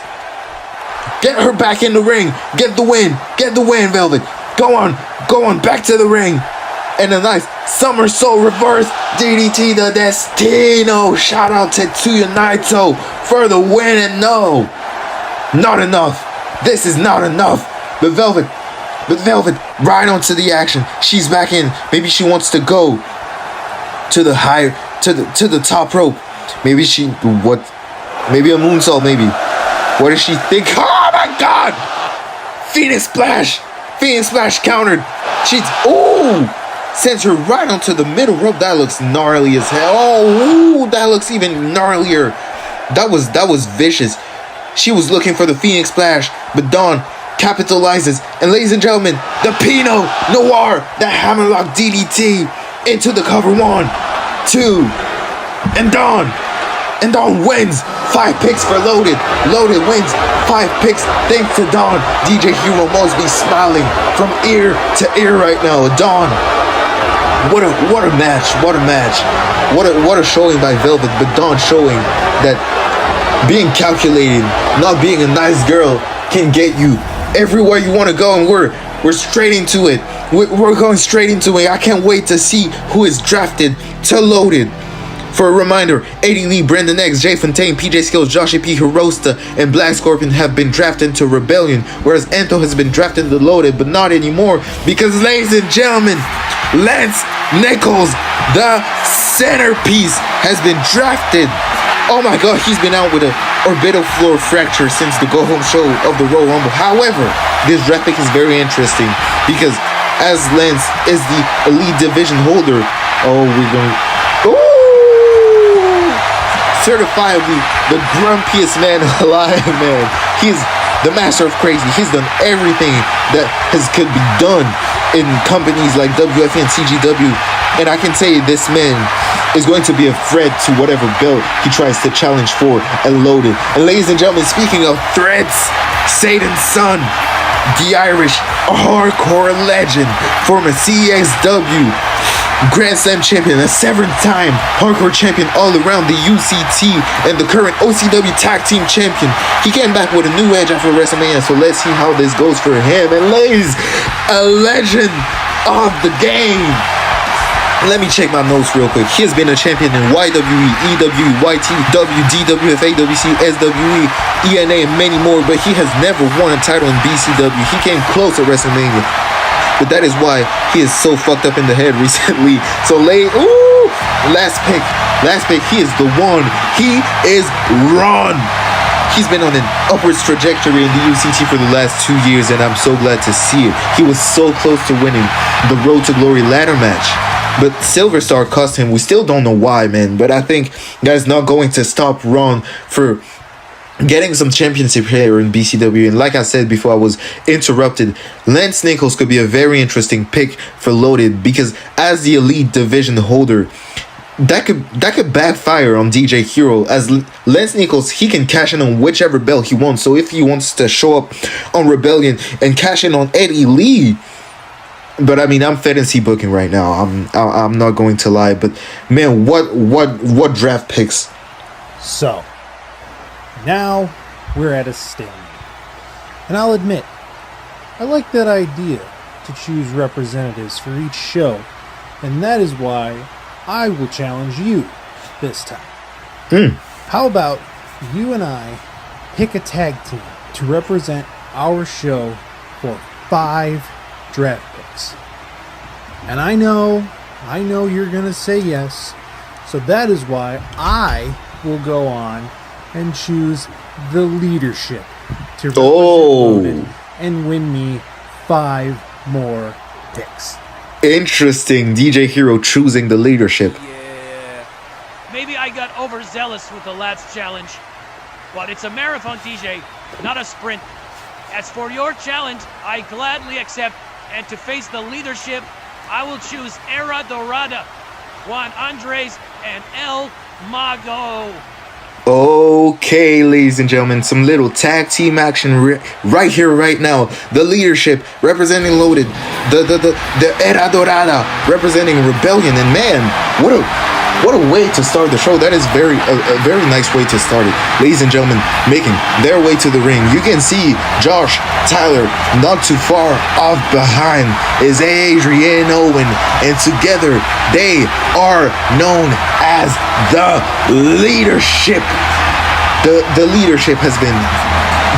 Get her back in the ring. Get the win, Velvet. Go on, back to the ring. And a nice somersault reverse DDT the Destino. Shout out to Tetsuya Naito for the win. And no, not enough. This is not enough. But Velvet right onto the action. She's back in. Maybe she wants to go to the top rope. Maybe maybe a moonsault, maybe. What does she think? Oh my God! Phoenix Splash countered. Sends her right onto the middle rope. That looks gnarly as hell. Oh, ooh, that looks even gnarlier. That was vicious. She was looking for the Phoenix Splash, but Dawn capitalizes. And ladies and gentlemen, the Pinot Noir, the hammerlock DDT into the cover. 1, 2, and Dawn wins. 5 picks for Loaded. Loaded wins 5 picks thanks to Dawn. DJ Hero must be smiling from ear to ear right now. Dawn, what a match. What a showing by Velvet, but Dawn showing that being calculated, not being a nice girl, can get you everywhere you want to go, and we're straight into it. We're going straight into it. I can't wait to see who is drafted to Loaded. For a reminder, Eddie Lee, Brendan X, Jay Fontaine, PJ Skills, Josh P, Hirosta, and Black Scorpion have been drafted to Rebellion, whereas Ento has been drafted to Loaded, but not anymore, because, ladies and gentlemen, Lance Nichols, the centerpiece, has been drafted. Oh my god, he's been out with an orbital floor fracture since the go-home show of the Royal Rumble. However, this draft pick is very interesting because as Lance is the Elite Division holder, we're going... certifiably the grumpiest man alive, man. He's the master of crazy. He's done everything that could be done in companies like WF and CGW, and I can say this man is going to be a threat to whatever belt he tries to challenge for and Loaded. And ladies and gentlemen, speaking of threats, Satan's son, the Irish hardcore legend, former CXW Grand Slam champion, a 7th-time hardcore champion all around the UCT, and the current OCW Tag Team champion. He came back with a new edge after WrestleMania, so let's see how this goes for him. And ladies, a legend of the game. Let me check my notes real quick. He has been a champion in YWE, EWE, YTW, DWF, AWC, SWE, ENA, and many more, but he has never won a title in BCW. He came close at WrestleMania, but that is why he is so fucked up in the head recently. So last pick, he is the one. He is Ron. He's been on an upwards trajectory in the UCT for the last 2 years, and I'm so glad to see it. He was so close to winning the Road to Glory ladder match, but Silver Star cost him. We still don't know why, man, but I think that's not going to stop Ron for getting some championship here in BCW. And like I said before I was interrupted, Lance Nichols could be a very interesting pick for Loaded, because as the Elite Division holder, that could backfire on DJ Hero. As Lance Nichols, he can cash in on whichever belt he wants. So if he wants to show up on Rebellion and cash in on Eddie Lee, but I mean, I'm fantasy booking right now. I'm not going to lie, but man, what draft picks? So now we're at a stalemate, and I'll admit, I like that idea to choose representatives for each show, and that is why I will challenge you this time. How about you and I pick a tag team to represent our show for 5 draft picks? And I know you're gonna say yes, so that is why I will go on and choose the leadership to represent Loaded and win me 5 more picks. Interesting. DJ Hero choosing the leadership. Yeah. Maybe I got overzealous with the last challenge, but it's a marathon, DJ, not a sprint. As for your challenge, I gladly accept, and to face the leadership, I will choose Era Dorada, Juan Andres, and El Mago. Okay, ladies and gentlemen, some little tag team action right here, right now. The leadership representing Loaded, the Era Dorada representing Rebellion, and man, what a way to start the show. That is a very nice way to start it. Ladies and gentlemen, making their way to the ring, you can see Josh Tyler not too far off behind is Adrian Owen, and together they are known as the leadership. The leadership has been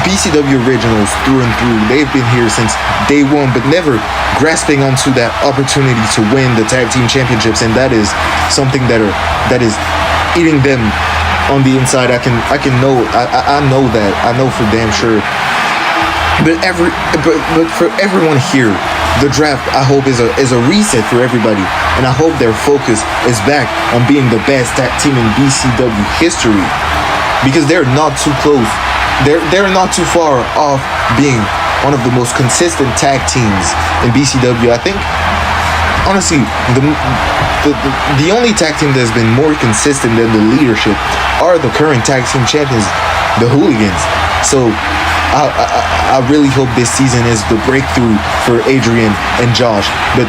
BCW originals through and through. They've been here since day one, but never grasping onto that opportunity to win the tag team championships, and that is something that is eating them on the inside. I know that. I know for damn sure. But for everyone here, the draft, I hope, is a reset for everybody, and I hope their focus is back on being the best tag team in BCW history, because they're not too close. They're not too far off being one of the most consistent tag teams in BCW. I think, honestly, the only tag team that's been more consistent than the leadership are the current tag team champions, the Hooligans. So I really hope this season is the breakthrough for Adrian and Josh. But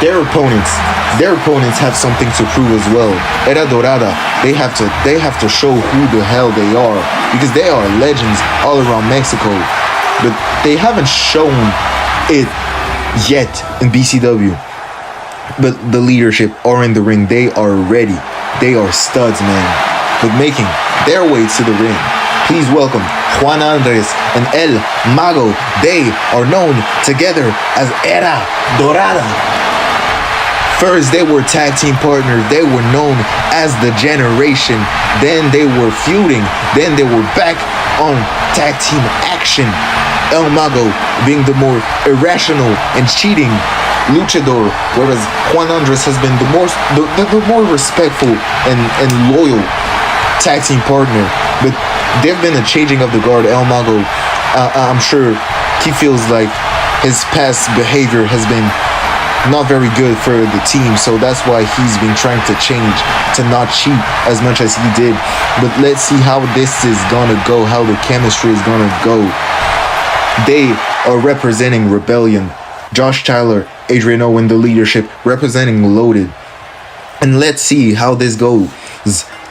their opponents have something to prove as well. Era Dorada, they have to show who the hell they are, because they are legends all around Mexico. But they haven't shown it yet in BCW. But the leadership are in the ring. They are ready. They are studs, man. But making their way to the ring, please welcome Juan Andres and El Mago. They are known together as Era Dorada. First, they were tag team partners. They were known as the Generation. Then they were feuding. Then they were back on tag team action. El Mago being the more irrational and cheating luchador, whereas Juan Andres has been the more respectful and loyal tag team partner. But there's been a changing of the guard. El Mago, I'm sure he feels like his past behavior has been not very good for the team, so that's why he's been trying to change to not cheat as much as he did. But let's see how this is gonna go, how the chemistry is gonna go. They are representing Rebellion. Josh Tyler, Adrian Owen, the leadership, representing Loaded. And let's see how this goes.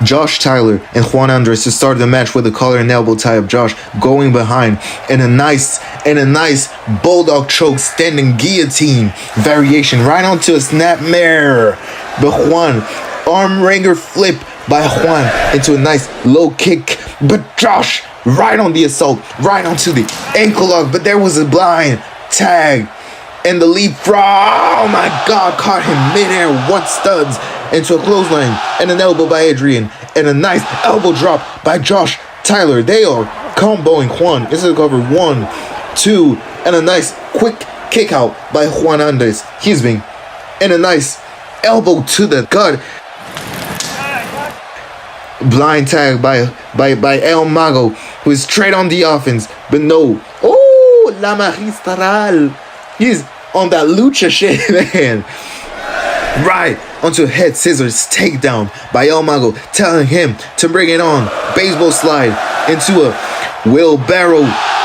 Josh Tyler and Juan Andres to start the match with a collar and elbow tie of Josh going behind, and a nice bulldog choke standing guillotine variation right onto a snapmare. But Juan, arm wringer flip by Juan into a nice low kick. But Josh right on the assault, right onto the ankle lock. But there was a blind tag. And the leapfrog, oh my God, caught him midair, one studs into a clothesline, and an elbow by Adrian, and a nice elbow drop by Josh Tyler. They are comboing Juan. This is cover 1, 2, and a nice quick kick out by Juan Andres. He's been, and a nice elbow to the gut. Blind tag by El Mago, who is straight on the offense, but no. Oh, La Magistral. He's on that lucha shit, man. Right onto a head scissors takedown by El Mago, telling him to bring it on. Baseball slide into a wheelbarrow.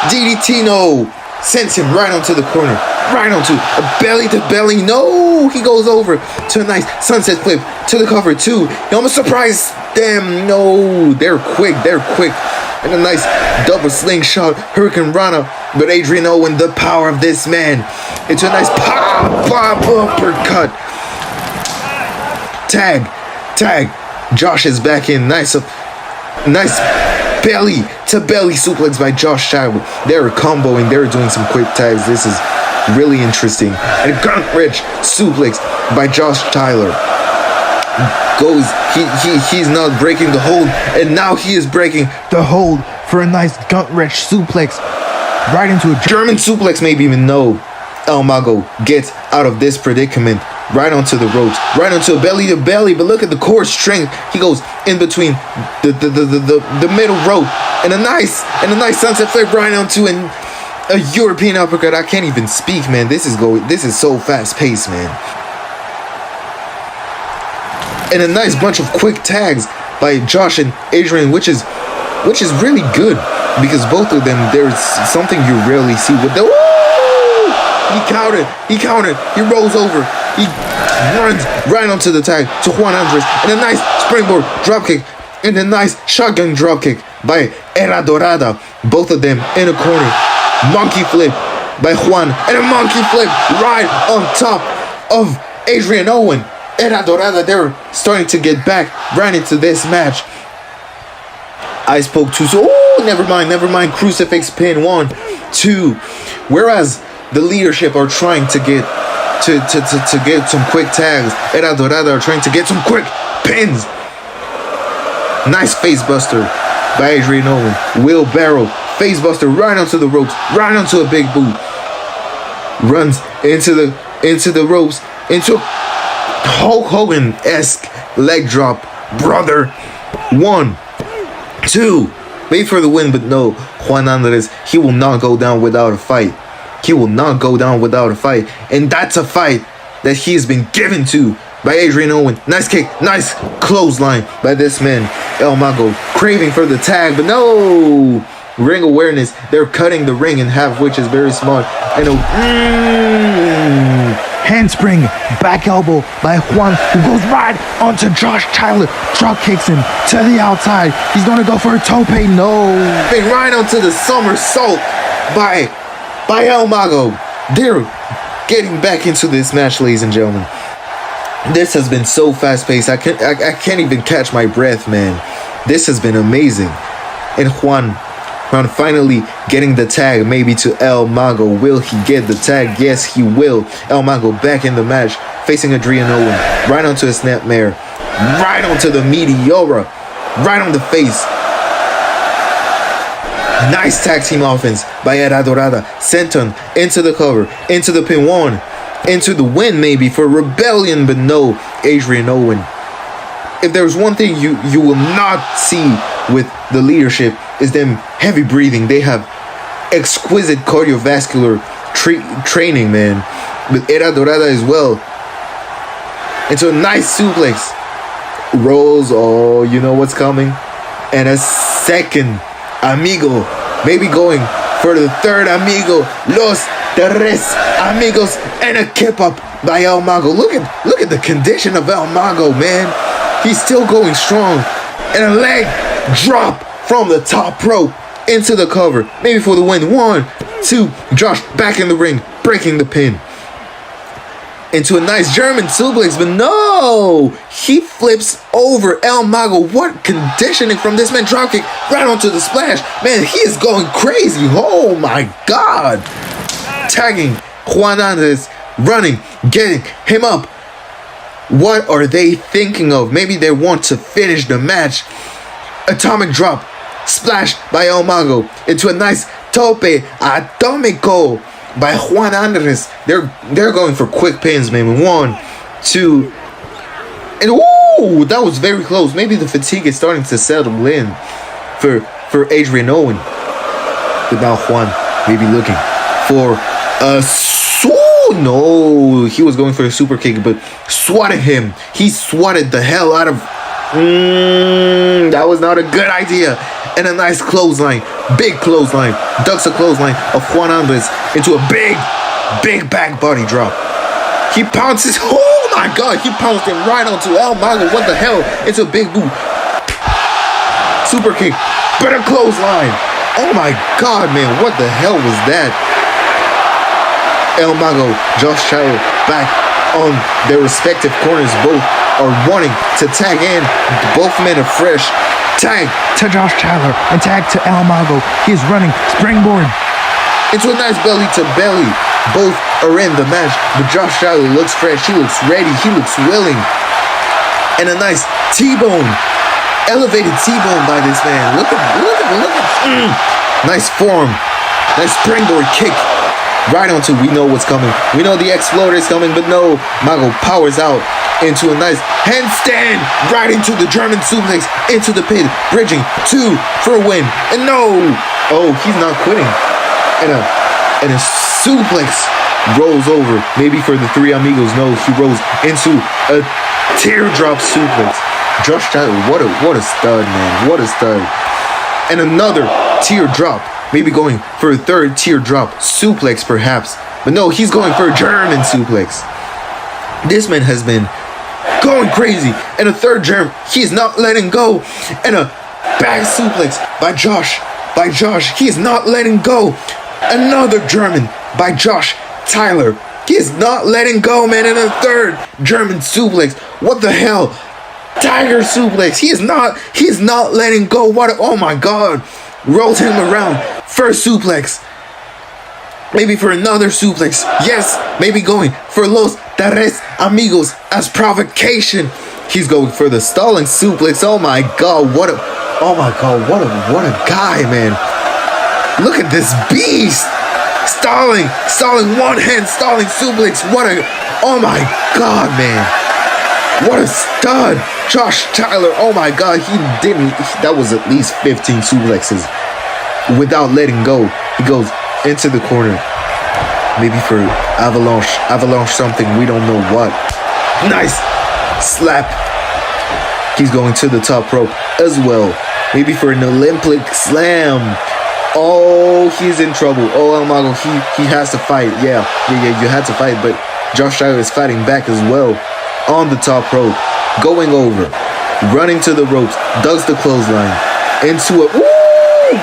DDT, no. Sends him right onto the corner. Right onto a belly to belly. No, he goes over to a nice sunset flip to the cover too. He almost surprised them. No, they're quick. And a nice double slingshot Hurricane Rana. But Adrian Owen, the power of this man. It's a nice pop uppercut. Tag. Josh is back in. Nice belly to belly suplex by Josh Tyler. They're comboing. They're doing some quick tags. This is really interesting. And a gut-wrench suplex by Josh Tyler. He's not breaking the hold, and now he is breaking the hold for a nice gut-wrench suplex right into a German suplex. Maybe even no. El Mago gets out of this predicament right onto the ropes, right onto a belly to belly. But look at the core strength. He goes in between the middle rope, and a nice sunset flip right onto a European uppercut. I can't even speak, man. This is so fast paced, man. And a nice bunch of quick tags by Josh and Adrian, which is really good, because both of them, there's something you rarely see with the. He countered, he rolls over, he runs right onto the tag to Juan Andres, and a nice springboard dropkick, and a nice shotgun dropkick by Era Dorada. Both of them in a corner. Monkey flip by Juan, and a monkey flip right on top of Adrian Owen. Era Dorada, they're starting to get back right into this match. I spoke too soon. Oh, never mind. Crucifix pin 1, 2. Whereas the leadership are trying to get to get some quick tags. Era Dorada are trying to get some quick pins. Nice facebuster by Adrian Owen. Wheelbarrow facebuster right onto the ropes, right onto a big boot. runs into the ropes, into Hulk Hogan-esque leg drop, brother. 1, 2, wait for the win, but no, Juan Andres, he will not go down without a fight. He will not go down without a fight, and that's a fight that he has been given to by Adrian Owen. Nice kick, nice clothesline by this man, El Mago, craving for the tag, but no! Ring awareness, they're cutting the ring in half, which is very smart, and a handspring, back elbow by Juan, who goes right onto Josh Tyler, drop kicks him to the outside, he's gonna go for a tope, no! Right onto the somersault by El Mago. They're getting back into this match, ladies and gentlemen. This has been so fast-paced. I can't even catch my breath, man. This has been amazing. And Juan finally getting the tag, maybe to El Mago. Will he get the tag? Yes, he will. El Mago back in the match, facing Adrian Owen. Right onto a snapmare. Right onto the Meteora. Right on the face. Nice tag team offense by Era Dorada. Senton into the cover, into the pin, 1, into the win maybe for Rebellion, but no, Adrian Owen. If there's one thing you will not see with the leadership is them heavy breathing. They have exquisite cardiovascular training, man. With Era Dorada as well. Into a nice suplex. Rolls, oh, you know what's coming. And a second amigo, maybe going for the third amigo. Los tres amigos, and a kip up by El Mago. Look at the condition of El Mago, man. He's still going strong. And a leg drop from the top rope into the cover, maybe for the win. 1, 2, Josh back in the ring, breaking the pin. Into a nice German suplex, but no! He flips over El Mago. What conditioning from this man. Dropkick right onto the splash. Man, he is going crazy. Oh my God. Tagging Juan Andres, running, getting him up. What are they thinking of? Maybe they want to finish the match. Atomic drop. Splash by El Mago into a nice tope atomico by Juan Andres. They're going for quick pins, maybe 1, 2, and woo! That was very close. Maybe the fatigue is starting to settle in for Adrian Owen. But now Juan may be looking for a no, he was going for a super kick, but swatted him. He swatted the hell out of. That was not a good idea. And a nice clothesline, big clothesline, ducks a clothesline of Juan Andres into a big back body drop. He pounces. Oh my God, he pounced him right onto El Mago. What the hell? It's a big boot. Super kick, but a clothesline. Oh my God, man, what the hell was that? El Mago, Josh Tyler back on their respective corners. Both are wanting to tag in. Both men are fresh. Tag to Josh Tyler and tag to El Mago. He's running springboard into a nice belly to belly. Both are in the match, but Josh Tyler looks fresh. He looks ready. He looks willing. And a nice T-bone, elevated T-bone by this man. Look at. Nice form. Nice springboard kick. Right onto, we know what's coming. We know the Exploder is coming, but no. Mago powers out into a nice handstand. Right into the German suplex. Into the pin. Bridging 2 for a win. And no. Oh, he's not quitting. And a suplex rolls over. Maybe for the 3 amigos. No, he rolls into a teardrop suplex. Josh Tyler, what a stud, man. What a stud. And another teardrop. Maybe going for a 3rd teardrop suplex, perhaps. But no, he's going for a German suplex. This man has been going crazy. And a 3rd German. He's not letting go. And a back suplex by Josh. He is not letting go. Another German by Josh Tyler. He is not letting go, man. And a 3rd German suplex. What the hell? Tiger suplex. He's not letting go. Oh my God. Rolls him around. First suplex. Maybe for another suplex. Yes, maybe going for Los Tres Amigos as provocation. He's going for the stalling suplex. Oh my God, what a guy, man. Look at this beast. Stalling, one hand, stalling suplex. Oh my God, man. What a stud. Josh Tyler, oh my God, that was at least 15 suplexes without letting go. He goes into the corner. Maybe for avalanche something, we don't know what. Nice slap. He's going to the top rope as well. Maybe for an Olympic slam. Oh, he's in trouble. Oh, El Mago, he has to fight. Yeah, you had to fight, but Josh Tyler is fighting back as well. On the top rope, going over, running to the ropes, does the clothesline, into a,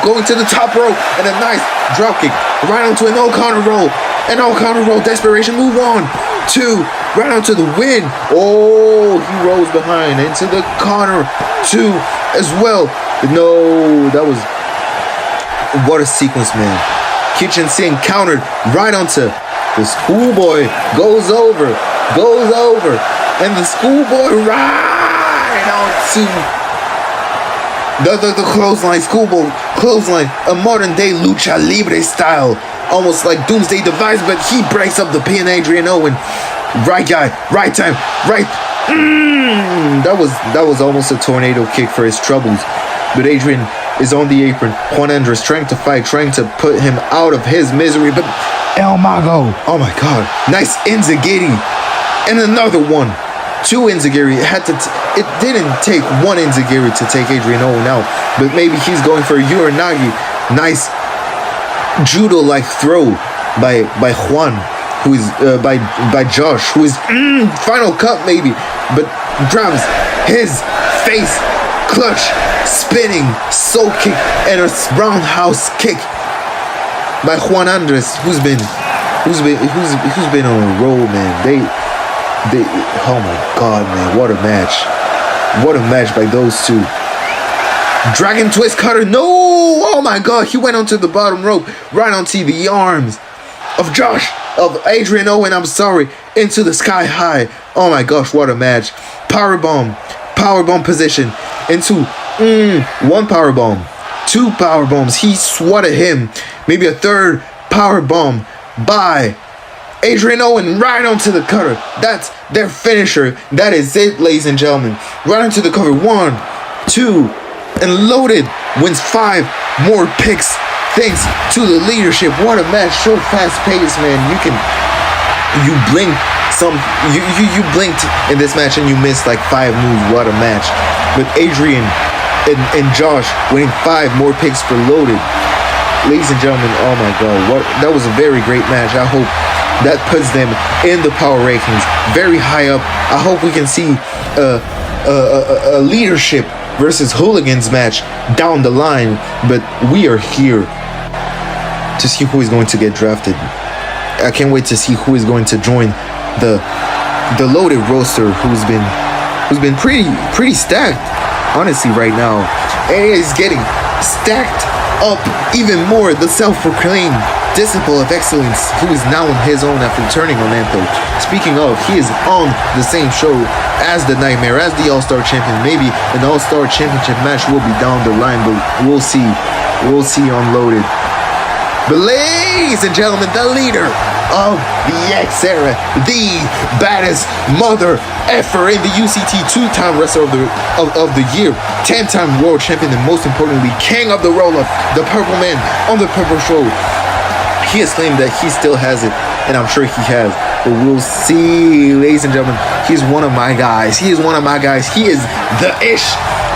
going to the top rope, and a nice dropkick, right onto an O'Connor roll. An O'Connor roll, desperation move on. 2, right onto the win. Oh, he rolls behind into the corner. 2 as well. No, that was, what a sequence, man. Kitchen Sink countered right onto the Schoolboy. Goes over, and the Schoolboy right onto the clothesline. Schoolboy clothesline, a modern day lucha libre style, almost like Doomsday Device, but he breaks up the pin. Adrian Owen, right guy, right time, right. That was almost a tornado kick for his troubles, but Adrian is on the apron. Juan Andres trying to fight, trying to put him out of his misery, but El Mago, oh my God, nice Enziguri, and another one. 2 Enziguri. It didn't take 1 Enziguri to take Adrian Owen out, but maybe he's going for a Uranagi. Nice judo-like throw by Juan, who is by Josh, who is final cut maybe, but grabs his face, clutch, spinning soul kick, and a roundhouse kick by Juan Andres, who's been on a roll, man. Oh my God, man, what a match by those 2. Dragon twist cutter, no, oh my God, he went onto the bottom rope, right onto the arms of Adrian Owen, I'm sorry, into the sky high. Oh my gosh, what a match. Powerbomb position into 1 powerbomb, 2 powerbombs. He swatted him, maybe a 3rd powerbomb by Adrian Owen right onto the cutter. That's their finisher. That is it, ladies and gentlemen. Right onto the cover. 1, 2, and Loaded wins 5 more picks thanks to the leadership. What a match. So fast paced, man. You blinked you blinked in this match and you missed like 5 moves. What a match. But Adrian and Josh winning 5 more picks for Loaded. Ladies and gentlemen, oh my God, that was a very great match. I hope that puts them in the power rankings very high up. I hope we can see a leadership versus Hooligans match down the line, but we are here to see who is going to get drafted. I can't wait to see who is going to join the Loaded roster, who's been pretty stacked, honestly, right now, and is getting stacked up even more. The self-proclaimed Disciple of Excellence, who is now on his own after turning on Anthem. Speaking of, he is on the same show as the Nightmare, as the All-Star Champion. Maybe an All-Star Championship match will be down the line, but we'll see. We'll see on Loaded. But ladies and gentlemen, the leader of the X era, the baddest mother effer in the UCT, 2-time wrestler of the year, 10-time world champion, and most importantly, king of the roll-up, the Purple Man on the Purple Show. He has claimed that he still has it, and I'm sure he has, but we'll see. Ladies and gentlemen, he's one of my guys. He is the ish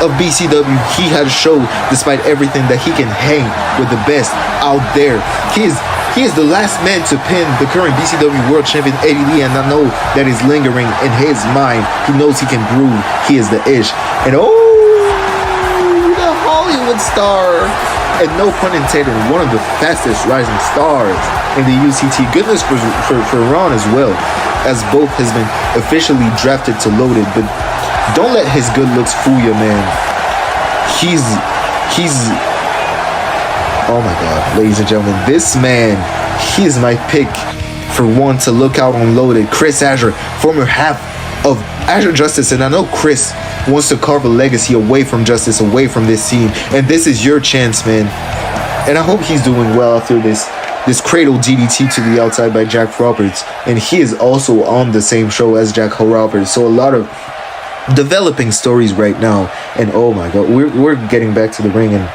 of BCW. He has showed, despite everything, that he can hang with the best out there. He is the last man to pin the current BCW World Champion Eddie Lee, and I know that is lingering in his mind. He knows he can prove he is the ish. And the Hollywood star, and no pun intended, one of the fastest rising stars in the UCT. Goodness for Ron as well, as both has been officially drafted to Loaded, but don't let his good looks fool you, man. He's oh my God, ladies and gentlemen, this man, he is my pick for one to look out on Loaded. Chris Azure, former half of Azure Justice, and I know Chris wants to carve a legacy away from Justice, away from this scene, and this is your chance, man. And I hope he's doing well after this this cradle DDT to the outside by Jack Roberts, and he is also on the same show as Jack Roberts. So a lot of developing stories right now, and oh my god, we're getting back to the ring, and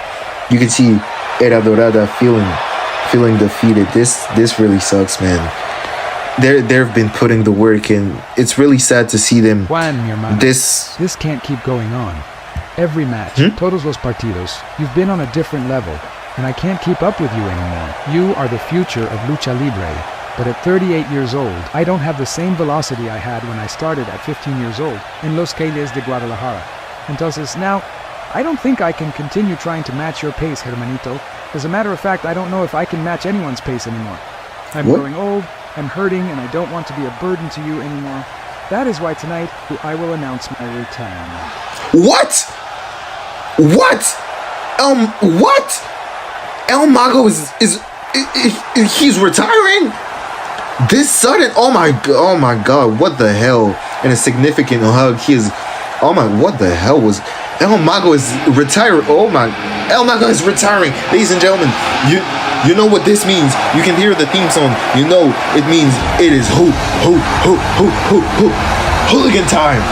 you can see Era Dorada feeling defeated. This really sucks, man. They've been putting the work in. It's really sad to see them. Juan, mi hermano, This this can't keep going on. Every match, todos los partidos, you've been on a different level, and I can't keep up with you anymore. You are the future of Lucha Libre, but at 38 years old, I don't have the same velocity I had when I started at 15 years old in Los Cayles de Guadalajara. Entonces, now, I don't think I can continue trying to match your pace, hermanito. As a matter of fact, I don't know if I can match anyone's pace anymore. I'm growing old, I'm hurting, and I don't want to be a burden to you anymore. That is why tonight, I will announce my retirement. What? What? El Mago is he's retiring? This sudden? Oh my god, what the hell? And a significant hug. What the hell was El Mago is retiring? El Mago is retiring. Ladies and gentlemen, you know what this means. You can hear the theme song. You know it means it is hooligan time.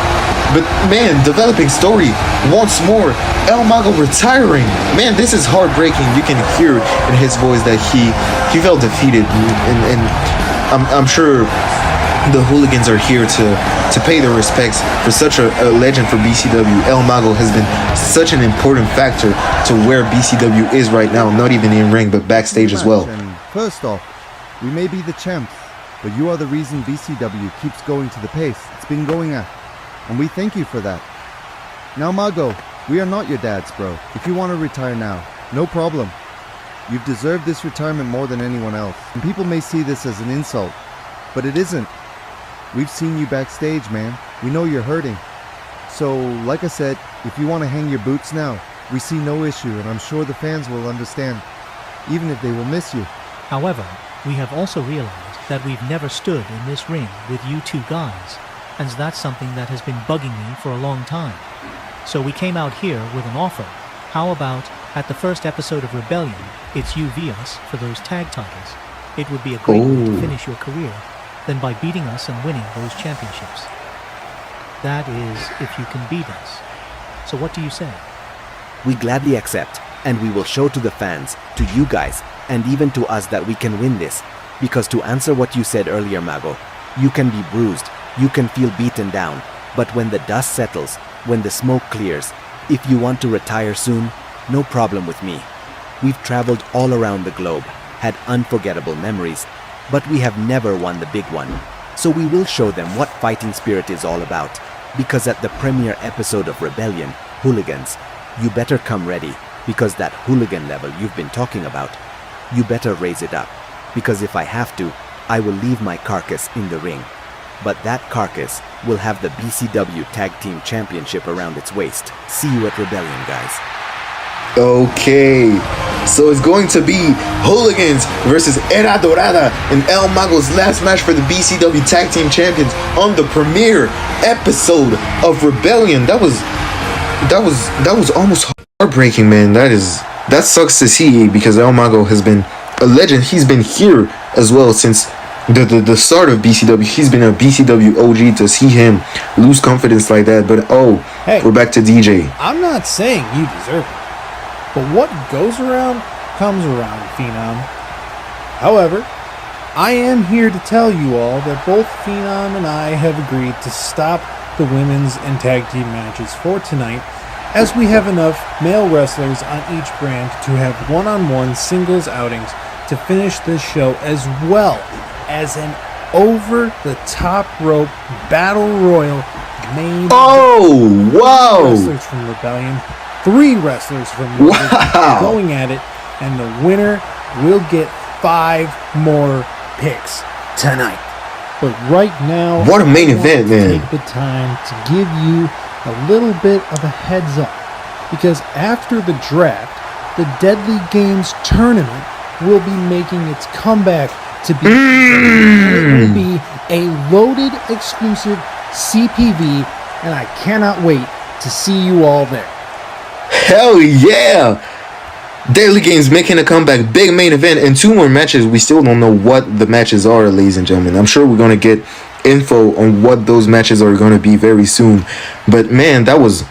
But man, developing story once more. El Mago retiring. Man, this is heartbreaking. You can hear in his voice that he felt defeated, and I'm sure the Hooligans are here to pay their respects for such a legend for BCW. El Mago has been such an important factor to where BCW is right now, not even in ring, but backstage as well. And first off, we may be the champs, but you are the reason BCW keeps going to the pace it's been going at, and we thank you for that. Now Mago, we are not your dads, bro. If you want to retire now, no problem. You've deserved this retirement more than anyone else, and people may see this as an insult, but it isn't. We've seen you backstage, man. We know you're hurting. So, like I said, if you want to hang your boots now, we see no issue, and I'm sure the fans will understand, even if they will miss you. However, we have also realized that we've never stood in this ring with you two guys, and that's something that has been bugging me for a long time. So we came out here with an offer. How about, at the first episode of Rebellion, it's you v us for those tag titles. It would be a great way to finish your career than by beating us and winning those championships. That is, if you can beat us. So what do you say? We gladly accept, and we will show to the fans, to you guys, and even to us that we can win this. Because to answer what you said earlier, Mago, you can be bruised, you can feel beaten down, but when the dust settles, when the smoke clears, if you want to retire soon, no problem with me. We've traveled all around the globe, had unforgettable memories, but we have never won the big one. So we will show them what fighting spirit is all about, because at the premiere episode of Rebellion, Hooligans, you better come ready, because that hooligan level you've been talking about, you better raise it up, because if I have to, I will leave my carcass in the ring. But that carcass will have the BCW Tag Team Championship around its waist. See you at Rebellion, guys. Okay, so it's going to be Hooligans versus Era Dorada in El Mago's last match for the BCW Tag Team Champions on the premiere episode of Rebellion. That was almost heartbreaking, man. That sucks to see, because El Mago has been a legend. He's been here as well since the start of BCW. He's been a BCW OG. To see him lose confidence like that, but hey, we're back to DJ. I'm not saying you deserve it, but what goes around comes around, Phenom. However, I am here to tell you all that both Phenom and I have agreed to stop the women's and tag team matches for tonight, as we have enough male wrestlers on each brand to have one-on-one singles outings to finish this show, as well as an over-the-top rope battle royal main. Oh, wow! Wrestlers from Rebellion, 3 wrestlers from Rebellion going at it, and the winner will get 5 more picks tonight. But right now, what a main event, man! Take the time to give you a little bit of a heads up, because after the draft, the Deadly Games tournament will be making its comeback to be. It will be a loaded exclusive CPV, and I cannot wait to see you all there. Hell yeah! Daily Games making a comeback, big main event, and 2 more matches. We still don't know what the matches are, ladies and gentlemen. I'm sure we're going to get info on what those matches are going to be very soon. But man, that was,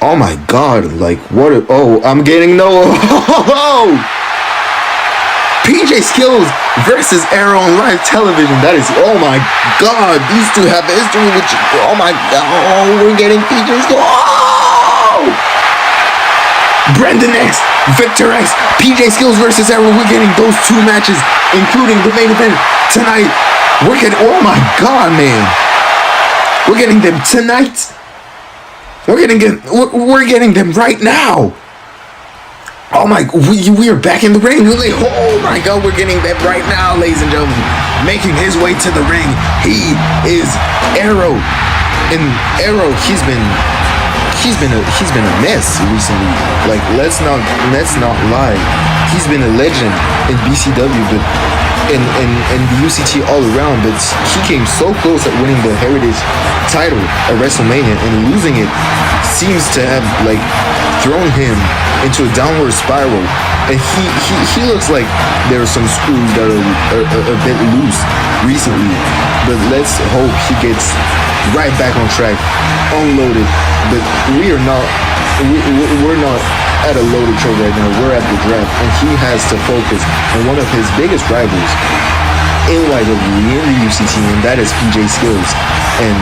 oh my god, like what I'm getting PJ Skills versus Arrow on live television. That is, oh my god, these two have history with you. Oh my god, we're getting PJ Skills. Brendan X, Victor X, PJ Skills versus Arrow. We're getting those 2 matches, including the main event tonight. We're getting, oh my god, man. We're getting them tonight. We're getting them right now. Oh my, we are back in the ring. Oh my god, we're getting them right now, ladies and gentlemen. Making his way to the ring, he is Arrow. And Arrow, he's been a mess recently. Like, let's not lie. He's been a legend in BCW, but in the UCT all around. But he came so close at winning the Heritage title at WrestleMania, and losing it seems to have like thrown him into a downward spiral. And he looks like there are some screws that are a bit loose recently. But let's hope he gets right back on track, unloaded. But we're not at a loaded show right now. We're at the draft, and he has to focus on one of his biggest rivals in YWE, in the UCT, and that is PJ Skills. And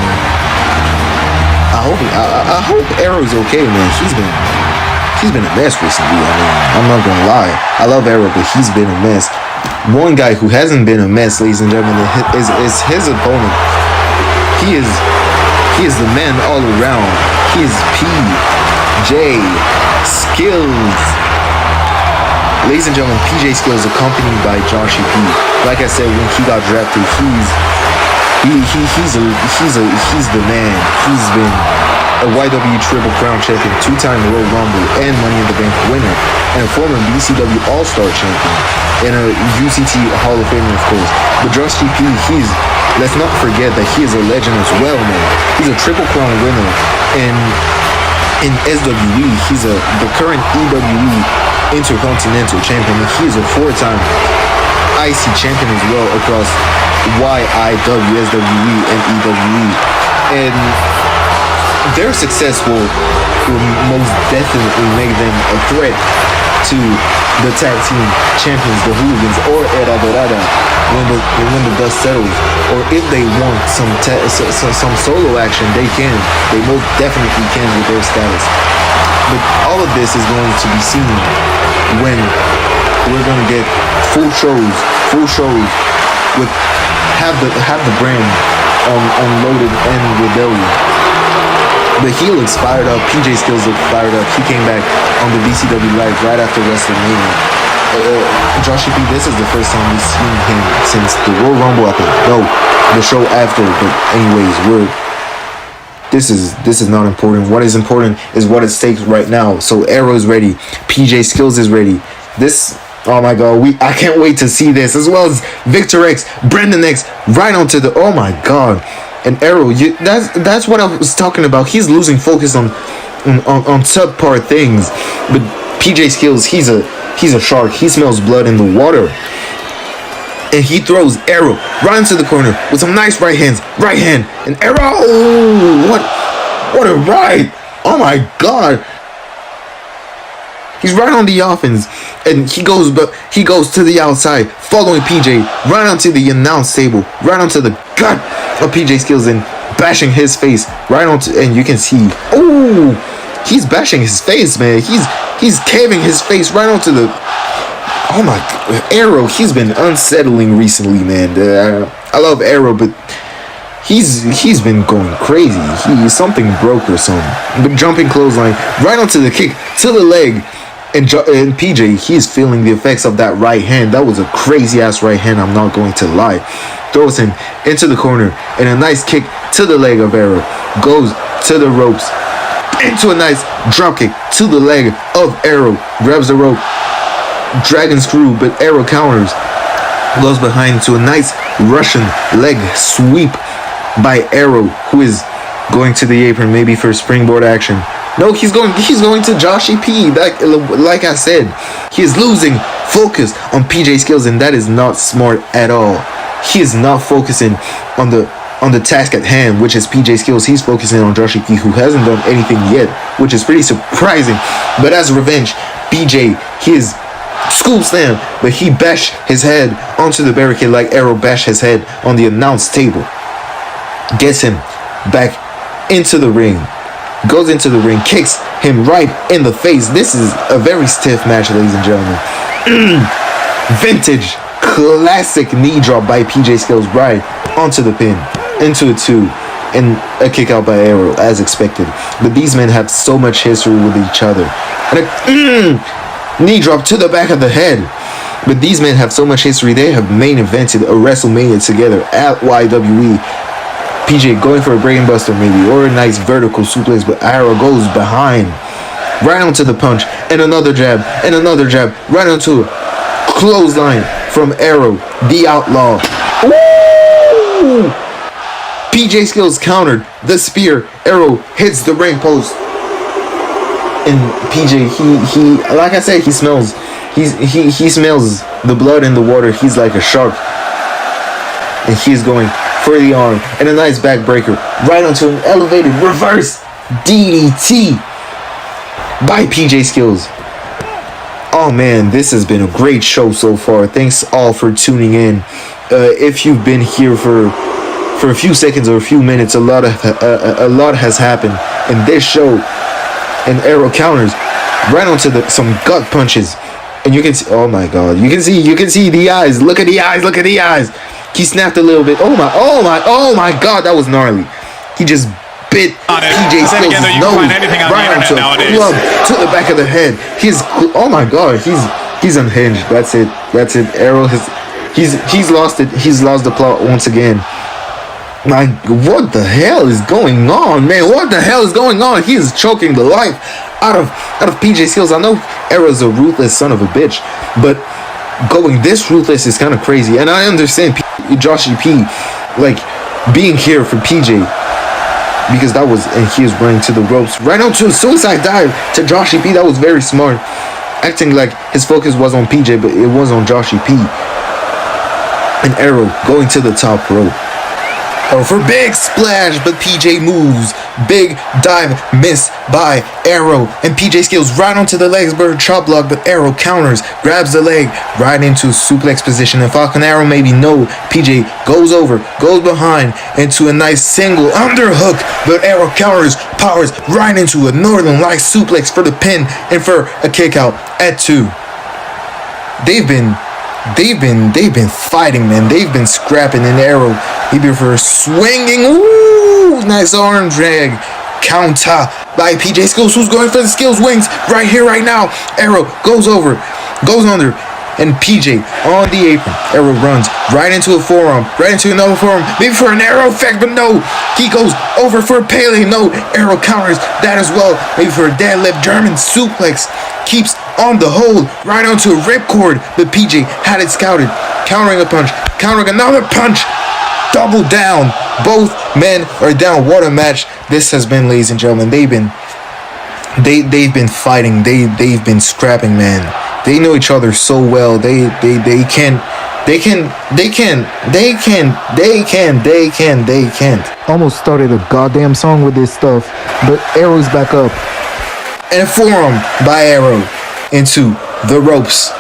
I hope Arrow's okay, man. He's been a mess recently. I mean, I'm not gonna lie. I love Arrow, but he's been a mess. One guy who hasn't been a mess, ladies and gentlemen, is his opponent. He is the man all around. He is PJ Skills. Ladies and gentlemen, PJ Skills accompanied by Joshie P. Like I said, when he got drafted, he's the man. He's been a YW Triple Crown champion, 2-time Royal Rumble and Money in the Bank winner, and a former BCW All-Star champion, and a UCT Hall of Famer, of course. But Josh GP, let's not forget that he is a legend as well, man. He's a Triple Crown winner, and in SWE, he's the current EWE Intercontinental champion, and he is a 4-time IC champion as well across YIW, SWE, and EWE. And their success will most definitely make them a threat to the tag team champions, the Hooligans, or Era Dorada, when the dust settles. Or if they want some solo action, they most definitely can with their status. But all of this is going to be seen when we're going to get full shows with have the brand unloaded and rebellion. But he looks fired up. PJ Skills looked fired up. He came back on the BCW Live right after WrestleMania. Joshie P, this is the first time we've seen him since the Royal Rumble, I think. No, the show after. But anyways, this is not important. What is important is what it stakes right now. So Arrow is ready. PJ Skills is ready. Oh my god, I can't wait to see this, as well as Victor X, Brendan X, right onto the, oh my god. And Arrow, that's what I was talking about. He's losing focus on subpar things. But PJ Skills, he's a shark. He smells blood in the water. And he throws Arrow right into the corner with some nice right hand, and Arrow, what a ride. Oh my god. He's right on the offense, and he goes to the outside, following PJ right onto the announce table, right onto the gut of PJ Skills, and bashing his face right onto, and you can see, he's bashing his face, man. He's caving his face right onto the, oh my, Arrow. He's been unsettling recently, man. I love Arrow, but he's been going crazy. Something broke or something. But jumping clothesline right onto the kick to the leg. And PJ, he's feeling the effects of that right hand. That was a crazy ass right hand, I'm not going to lie. Throws him into the corner, and a nice kick to the leg of Arrow. Goes to the ropes, into a nice drop kick to the leg of Arrow. Grabs the rope, dragon screw, but Arrow counters. Goes behind to a nice Russian leg sweep by Arrow, who is going to the apron, maybe for springboard action. No, he's going to Joshy P. Like I said, he is losing focus on PJ Skills, and that is not smart at all. He is not focusing on the task at hand, which is PJ Skills. He's focusing on Joshy P, who hasn't done anything yet, which is pretty surprising. But as revenge, PJ, he is school slam, but he bashed his head onto the barricade like Arrow bashed his head on the announce table. Gets him back into the ring. Goes into the ring, kicks him right in the face. This is a very stiff match, ladies and gentlemen. Vintage, classic knee drop by PJ Skills right onto the pin, into a 2, and a kick out by Arrow, as expected. But these men have so much history with each other. And a knee drop to the back of the head. But these men have so much history. They have main evented a WrestleMania together at YWE. PJ going for a brain buster maybe, or a nice vertical suplex, but Arrow goes behind, right onto the punch, and another jab, right onto a clothesline from Arrow, the Outlaw. Ooh! PJ Skills countered the spear. Arrow hits the ring post, and PJ, he like I said, he smells the blood in the water. He's like a shark, and he's going for the arm, and a nice backbreaker right onto an elevated reverse DDT by PJ Skills. Oh man, this has been a great show so far. Thanks all for tuning in. If you've been here for a few seconds or a few minutes, a lot has happened in this show. And Arrow counters right onto some gut punches, and you can see, oh my god, you can see the eyes. Look at the eyes. He snapped a little bit. Oh my god, that was gnarly. He just bit PJ Skills' nose right onto a club to the back of the head. Oh my god, he's unhinged. That's it. Arrow he's lost it. He's lost the plot once again. Like, what the hell is going on, man? What the hell is going on? He is choking the life out of PJ Skills. I know Arrow's a ruthless son of a bitch, but going this ruthless is kind of crazy. And I understand Joshy P like being here for PJ, because that was, and he was running to the ropes right onto a suicide dive to Joshy P. That was very smart, acting like his focus was on PJ, but it was on Joshy P. And Arrow going to the top rope. Oh, for big splash, but PJ moves. Big dive, miss by Arrow. And PJ Skills right onto the legs, bird chop block, but Arrow counters, grabs the leg, right into a suplex position. And Falcon Arrow maybe no. PJ goes over, goes behind, into a nice single underhook, but Arrow counters, powers right into a Northern Light suplex for the pin and for a kick out at 2. They've been fighting, man. They've been scrapping in Arrow. Maybe for swinging. Ooh, nice arm drag. Counter by PJ Skills, who's going for the Skills wings right here, right now. Arrow goes over, goes under, and PJ on the apron. Arrow runs right into a forearm, right into another forearm, maybe for an Arrow effect, but no. He goes over for a Pele. No. Arrow counters that as well, maybe for a deadlift German suplex. Keeps on the hold, right onto a ripcord, but PJ had it scouted. Countering a punch, countering another punch. Double down. Both men are down. What a match this has been, ladies and gentlemen. They've been fighting. They've been scrapping, man. They know each other so well. They can't. Almost started a goddamn song with this stuff, but Arrow's back up. And a forearm by Arrow into the ropes.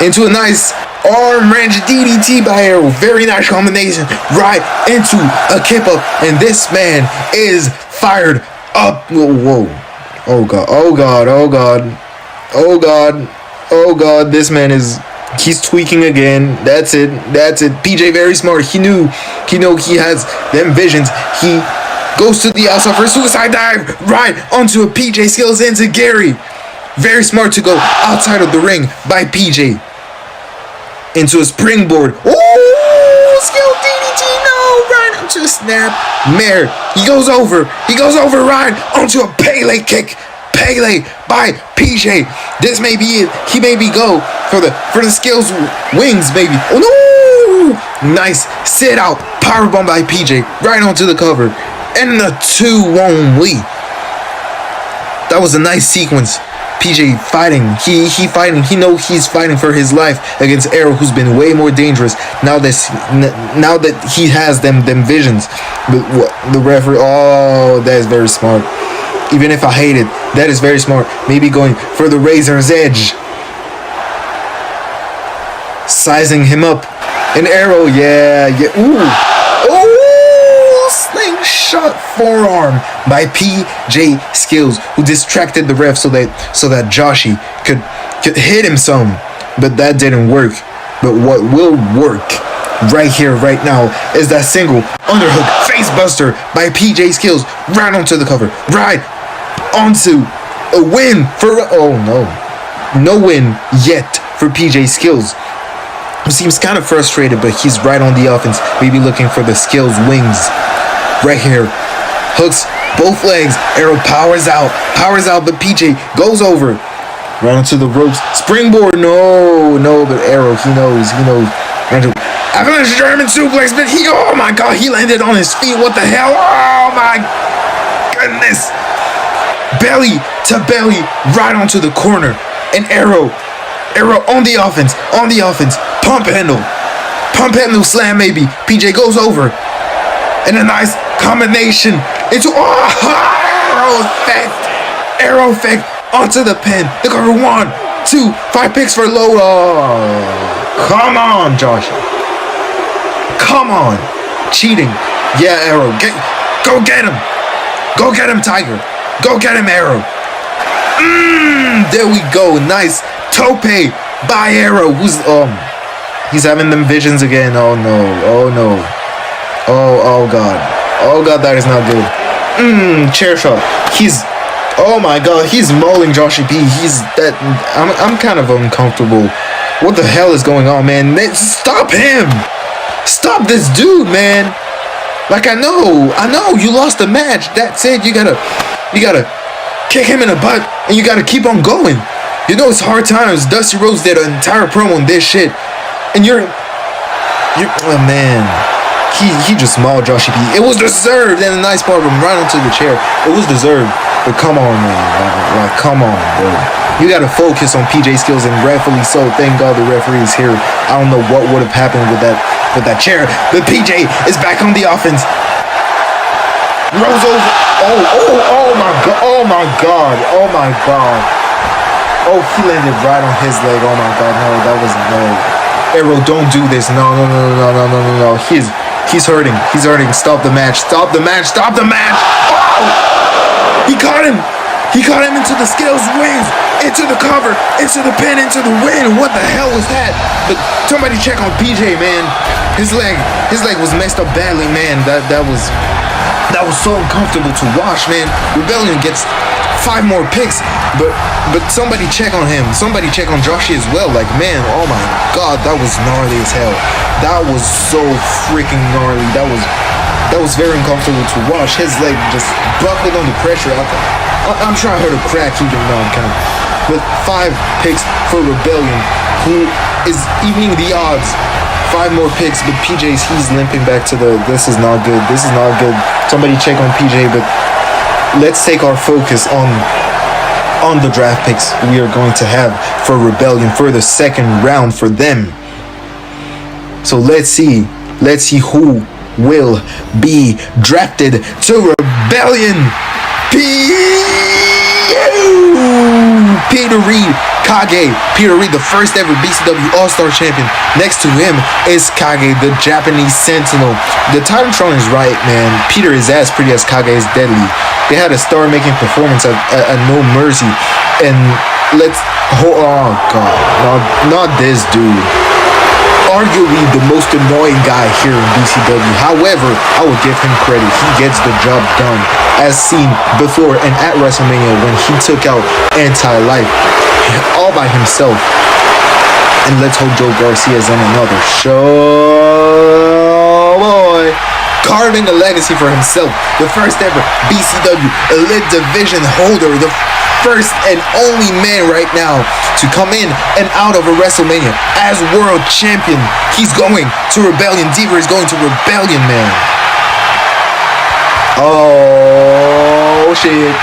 Into a nice arm wrench DDT by Arrow. Very nice combination. Right into a kip up. And this man is fired up. Whoa. Oh god. This man he's tweaking again. That's it. PJ very smart. He knew he has them visions. He goes to the outside for a suicide dive right onto a PJ Skills into Gary. Very smart to go outside of the ring by PJ. Into a springboard. Oh, skill DDT, no, right onto a snap mare. He goes over right onto a Pele kick. Pele by PJ. This may be it. He maybe go for the Skills wings, maybe. Oh no! Nice sit out powerbomb by PJ right onto the cover. And the 2 only. That was a nice sequence. PJ fighting. He fighting. He know he's fighting for his life against Arrow, who's been way more dangerous now that he has them visions. But the referee, oh, that is very smart. Even if I hate it, that is very smart. Maybe going for the razor's edge. Sizing him up. An Arrow, yeah. Ooh, slingshot forearm by PJ Skills, who distracted the ref so that Joshi could hit him some, but that didn't work. But what will work right here, right now, is that single underhook face buster by PJ Skills right onto the cover, right onto a win for, oh no win yet for PJ Skills, who seems kind of frustrated, but he's right on the offense, maybe looking for the Skills wings. Right here, hooks both legs. Arrow powers out, but PJ goes over, right onto the ropes. Springboard, no, but Arrow, he knows. Avalanche German suplex, but oh my God, he landed on his feet. What the hell? Oh my goodness! Belly to belly, right onto the corner. And Arrow on the offense. Pump handle slam maybe. PJ goes over. And a nice combination into arrow effect onto the pin. The cover 1, 2, 5 picks for low. Oh, come on, Josh. Come on, cheating. Yeah, Arrow. Go get him. Go get him, Tiger. Go get him, Arrow. There we go. Nice tope by Arrow. He's having them visions again. Oh no. Oh God, that is not good. Chair shot. Oh my God, he's mauling Joshi P. I'm kind of uncomfortable. What the hell is going on, man? Stop him! Stop this dude, man! Like, I know, you lost the match. That said, you gotta kick him in the butt, and you gotta keep on going. You know it's hard times. Dusty Rhodes did an entire promo on this shit, and you're oh man. He just mauled Joshi P. It was deserved, and a nice part of him right onto the chair. It was deserved, but come on, man. Like, come on, bro. You gotta focus on PJ Skills, and rightfully so. Thank God the referee is here. I don't know what would have happened with that chair, but PJ is back on the offense. Rolls over. Oh my God. Oh, he landed right on his leg. Oh my God, no, that was no. Arrow, don't do this. No. He's hurting. Stop the match. Oh! He caught him into the Skills wings, into the cover, into the pin, into the win. What the hell was that? But somebody check on PJ, man. His leg was messed up badly, man. That was so uncomfortable to watch, man. Rebellion gets 5 more picks, but somebody check on him. Somebody check on Joshi as well. Like, man, oh my God, that was gnarly as hell. That was so freaking gnarly. That was very uncomfortable to watch. His leg just buckled under pressure. I'm sure I heard a crack even though I'm kind of. But 5 picks for Rebellion, who is evening the odds. 5 more picks, but PJ's, he's limping back to this is not good. Somebody check on PJ, but let's take our focus on the draft picks we are going to have for Rebellion for the second round for them. So let's see who will be drafted to Rebellion. Peter Reed, Kage. Peter Reed, the first ever BCW All-Star champion. Next to him is Kage, the Japanese Sentinel. The Titantron is right, man. Peter is as pretty as Kage is deadly. They had a star-making performance at No Mercy. And oh God, not this dude. Arguably the most annoying guy here in BCW. However, I will give him credit. He gets the job done, as seen before and at WrestleMania when he took out Anti-Life all by himself. And let's hope Joe Garcia is in another show, boy. Carving a legacy for himself. The first ever BCW Elite Division holder. The first and only man right now to come in and out of a WrestleMania as world champion. He's going to Rebellion. Diva is going to Rebellion, man. Oh shit.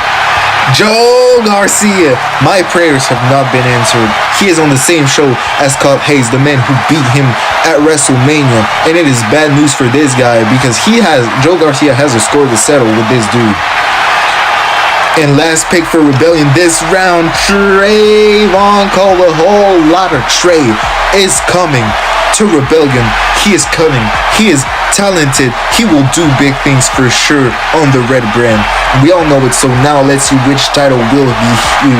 Joe Garcia. My prayers have not been answered. He is on the same show as Scott Hayes, the man who beat him at WrestleMania. And it is bad news for this guy because Joe Garcia has a score to settle with this dude. And last pick for Rebellion this round, Trayvon Cole. A whole lot of Trey is coming to Rebellion. He is cunning. He is talented. He will do big things for sure on the red brand. We all know it. So now let's see which title will he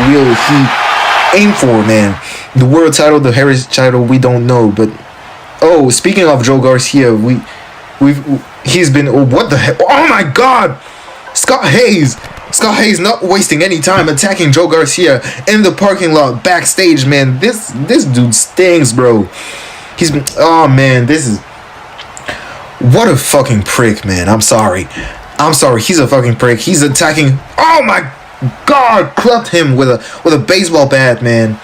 aim for, man. The world title, the heritage title, we don't know. But speaking of Joe Garcia, he's been what the heck? Oh my God, Scott Hayes not wasting any time attacking Joe Garcia in the parking lot backstage, man. This dude stings, bro. He's been, oh man, this is, what a fucking prick, man. I'm sorry. He's a fucking prick. He's attacking, oh my God, clubbed him with a baseball bat, man.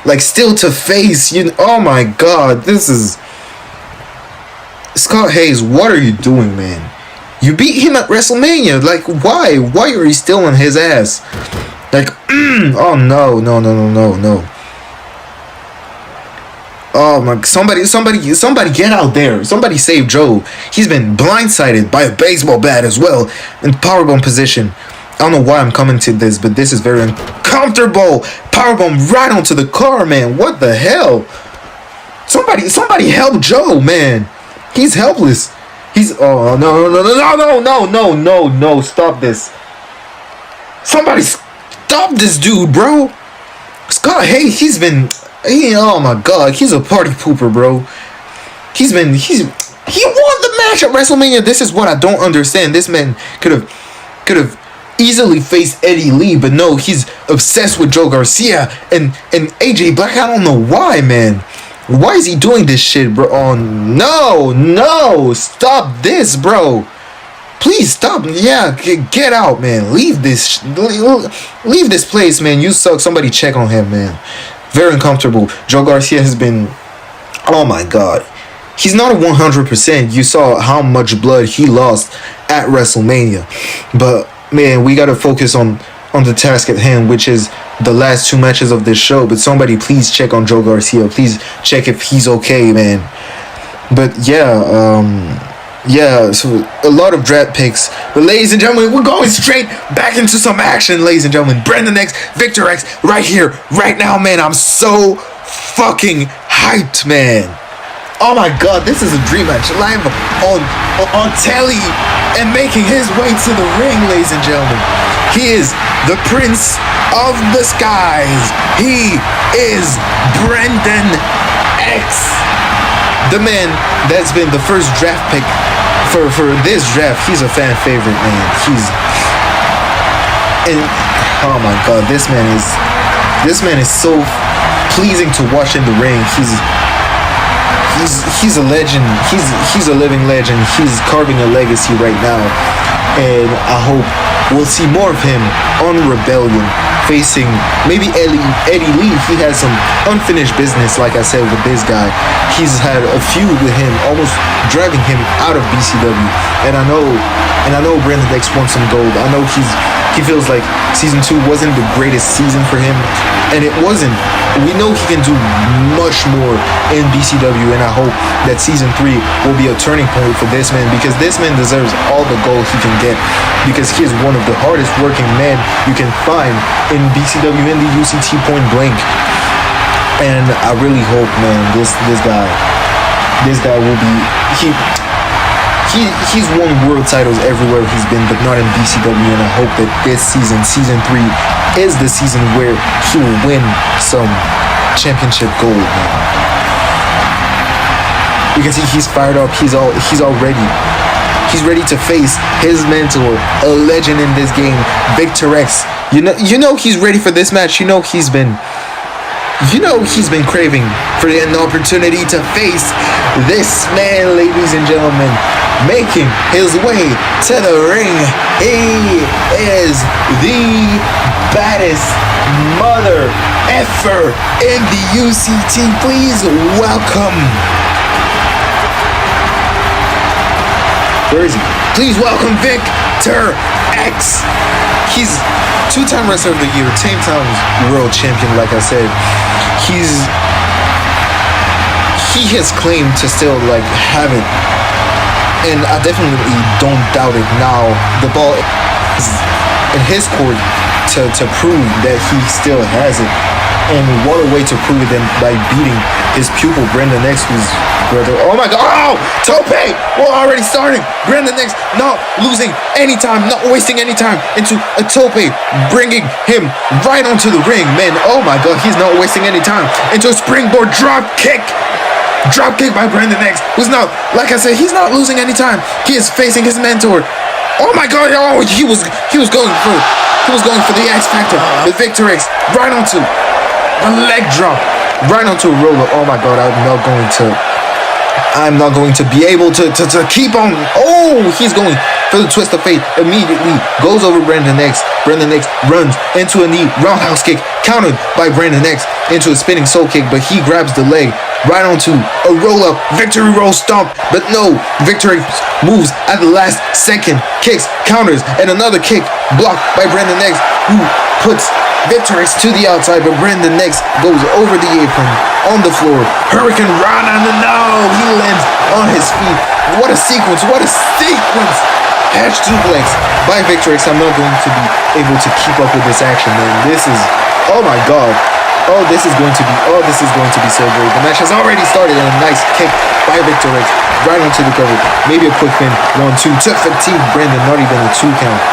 Like, still to face, oh my God, this is, Scott Hayes, what are you doing, man? You beat him at WrestleMania. Like, why? Why are you still on his ass? Like, oh no. Oh my, somebody get out there. Somebody save Joe. He's been blindsided by a baseball bat as well in powerbomb position. I don't know why I'm coming to this, but this is very uncomfortable. Powerbomb right onto the car, man. What the hell? Somebody help Joe, man. He's helpless. He's, oh no, stop this. Somebody stop this dude, bro. Scott Hayes, oh my God, he's a party pooper, bro. He won the match at WrestleMania. This is what I don't understand. This man could have easily faced Eddie Lee, but no, he's obsessed with Joe Garcia and AJ Black. I don't know why, man. Why is he doing this shit, bro? Oh, no. Stop this, bro. Please stop. Yeah, get out, man. Leave this place, man. You suck. Somebody check on him, man. Very uncomfortable. Joe Garcia has been, oh my God. He's not 100%. You saw how much blood he lost at WrestleMania. But, man, we got to focus on the task at hand, which is the last two matches of this show. But somebody please check on Joe Garcia. Please check if he's okay, man. But so a lot of draft picks. But ladies and gentlemen, we're going straight back into some action, ladies and gentlemen. Brandon X, Victor X, right here, right now, man. I'm so fucking hyped, man. Oh my God, this is a dream match live on telly and making his way to the ring, ladies and gentlemen. He is the Prince of the Skies. He is Brandon X, the man that's been the first draft pick for this draft. He's a fan favorite, man. Oh my God, this man is so pleasing to watch in the ring. He's a legend. He's a living legend. He's carving a legacy right now, and I hope we'll see more of him on Rebellion, facing maybe Eddie Lee. He has some unfinished business, like I said, with this guy. He's had a feud with him, almost driving him out of BCW. And I know Brandon X wants some gold. I know he feels like season 2 wasn't the greatest season for him, and it wasn't. We know he can do much more in BCW, and I hope that season 3 will be a turning point for this man, because this man deserves all the gold he can get, because he is one of the hardest working men you can find in BCW, in the UCT point blank. And I really hope, man, this guy will be, he's won world titles everywhere he's been, but not in BCW, and I hope that this season 3 is the season where he will win some championship gold, man. You can see he's fired up. He's ready to face his mentor, a legend in this game, Victor X. You know he's ready for this match. You know he's been craving for an opportunity to face this man, ladies and gentlemen, making his way to the ring. He is the baddest mother effer in the UCT. Please welcome. Where is he? Please welcome Victor X. He's two-time Wrestler of the Year, 10 times World Champion, like I said. He has claimed to still like have it, and I definitely don't doubt it. Now the ball is in his court to prove that he still has it, and what a way to prove it than by beating his pupil Brendan X, who's brother. Oh my God! Oh, Tope! We're already starting. Brendan X not losing any time, not wasting any time into a Tope, bringing him right onto the ring, man. Oh my God, he's not wasting any time into a springboard drop kick. Drop kick by Brendan X, who's not, like I said, he's not losing any time. He is facing his mentor. Oh my God! Oh, he was going for the X Factor. The Victor X right onto a leg drop, right onto a roller. Oh my God! I'm not going to be able to keep on. Oh, he's going for the twist of fate. Immediately goes over Brendan X. Brendan X runs into a knee roundhouse kick, countered by Brendan X into a spinning soul kick, but he grabs the leg right onto a roll-up victory roll stomp. But no, Victory moves at the last second, kicks, counters, and another kick blocked by Brendan X, who puts Victory to the outside, but Brendan X goes over the apron on the floor. Hurricane Rana, no, he lands on his feet. What a sequence, what a sequence. Hatch suplex by Victor X. I'm not going to be able to keep up with this action, man. This is, oh my God. Oh, this is going to be so great. The match has already started, and a nice kick by Victor X right onto the cover. Maybe a quick pin, 1-2 to fatigue Brendan, not even a 2 count.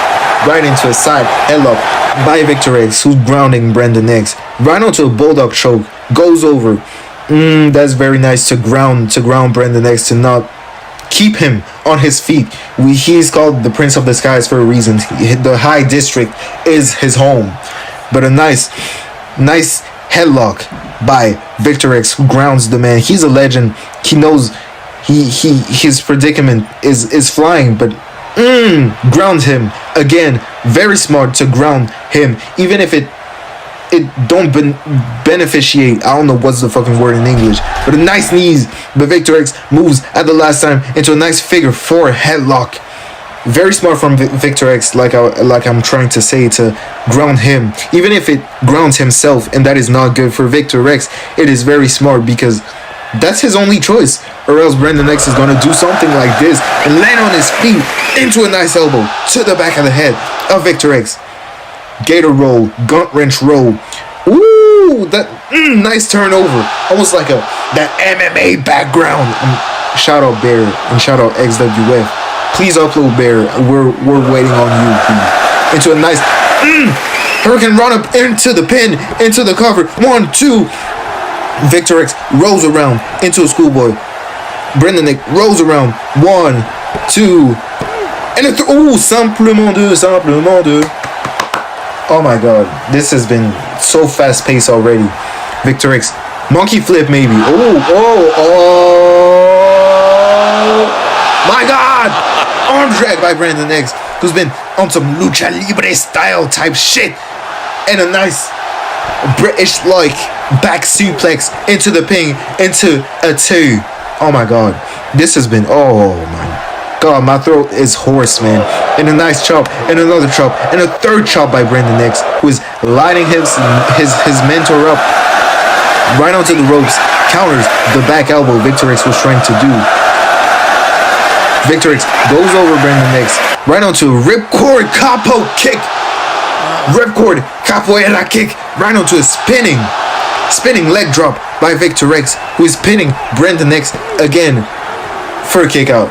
Right into a side headlock by Victor X, who's grounding Brendan X. Right onto a bulldog choke, goes over. That's very nice to ground Brendan X, to not keep him on his feet. He's called the Prince of the Skies for a reason. The High District is his home. But a nice headlock by Victor X, who grounds the man. He's a legend. He knows his predicament is flying, but grounds him again. Very smart to ground him, even if it don't beneficiate. I don't know what's the fucking word in English, but a nice knees. But Victor X moves at the last time into a nice figure 4 headlock. Very smart from Victor X, like I'm trying to say, to ground him, even if it grounds himself, and that is not good for Victor X. It is very smart because that's his only choice, or else Brendan X is gonna do something like this and land on his feet into a nice elbow to the back of the head of Victor X. Gator roll, gut wrench roll. Ooh, that nice turnover, almost like that MMA background. Shout out Bear and shout out XWF. Please upload Bear. We're waiting on you, please. Into a nice Hurricane run up into the pin, into the cover. 1, 2. Victor X rolls around into a schoolboy. Brendan X rolls around. 1, 2, and a simplement deux. Oh my God, this has been so fast paced already. Victor X, monkey flip maybe. My God, arm drag by Brendan X, who's been on some lucha libre style type shit, and a nice British like back suplex into the pin, into a 2. Oh my God, this has been, oh my God, my throat is hoarse, man. And a nice chop, and another chop, and a third chop by Brendan X, who is lighting his mentor up right onto the ropes. Counters the back elbow Victor X was trying to do. Victor X goes over Brendan X right onto a ripcord capo kick. Ripcord capoeira kick right onto a spinning leg drop by Victor X, who is pinning Brendan X again for a kick out.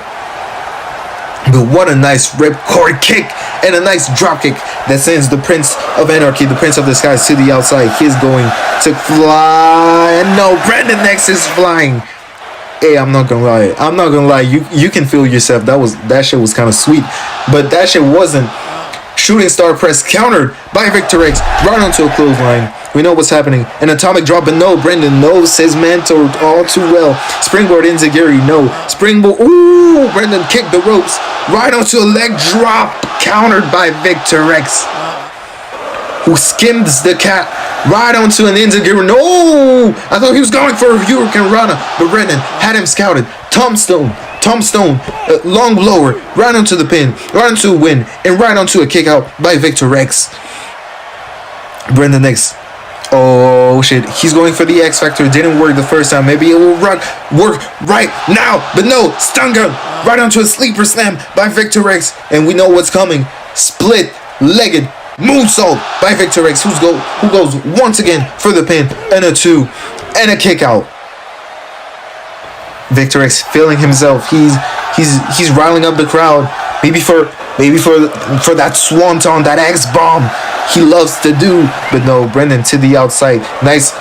But what a nice ripcord kick and a nice drop kick that sends the Prince of Anarchy, the Prince of the Skies, to the outside. He's going to fly. And no, Brendan X is flying. Hey, I'm not gonna lie. You can feel yourself. That shit was kind of sweet, but that shit wasn't. Shooting star press countered by Victor X right onto a clothesline. We know what's happening. An atomic drop, but no, Brendan knows his mentor all too well. Springboard enziguri, no. Springboard, ooh, Brendan kicked the ropes right onto a leg drop, countered by Victor X, who skims the cat right onto an enziguri. No! I thought he was going for a Hurricane Rana, but Brendan had him scouted. Tombstone tombstone, long blower, right onto the pin, right onto a win, and right onto a kick out by Victor X. Brendan X. Oh shit, he's going for the X Factor. Didn't work the first time. Maybe it will work right now. But no, stun gun right onto a sleeper slam by Victor X. And we know what's coming. Split-legged moonsault by Victor X, who goes once again for the pin and a 2 and a kick out. Victor X feeling himself. He's riling up the crowd. Maybe for that swanton, that X bomb he loves to do. But no, Brendan to the outside. Nice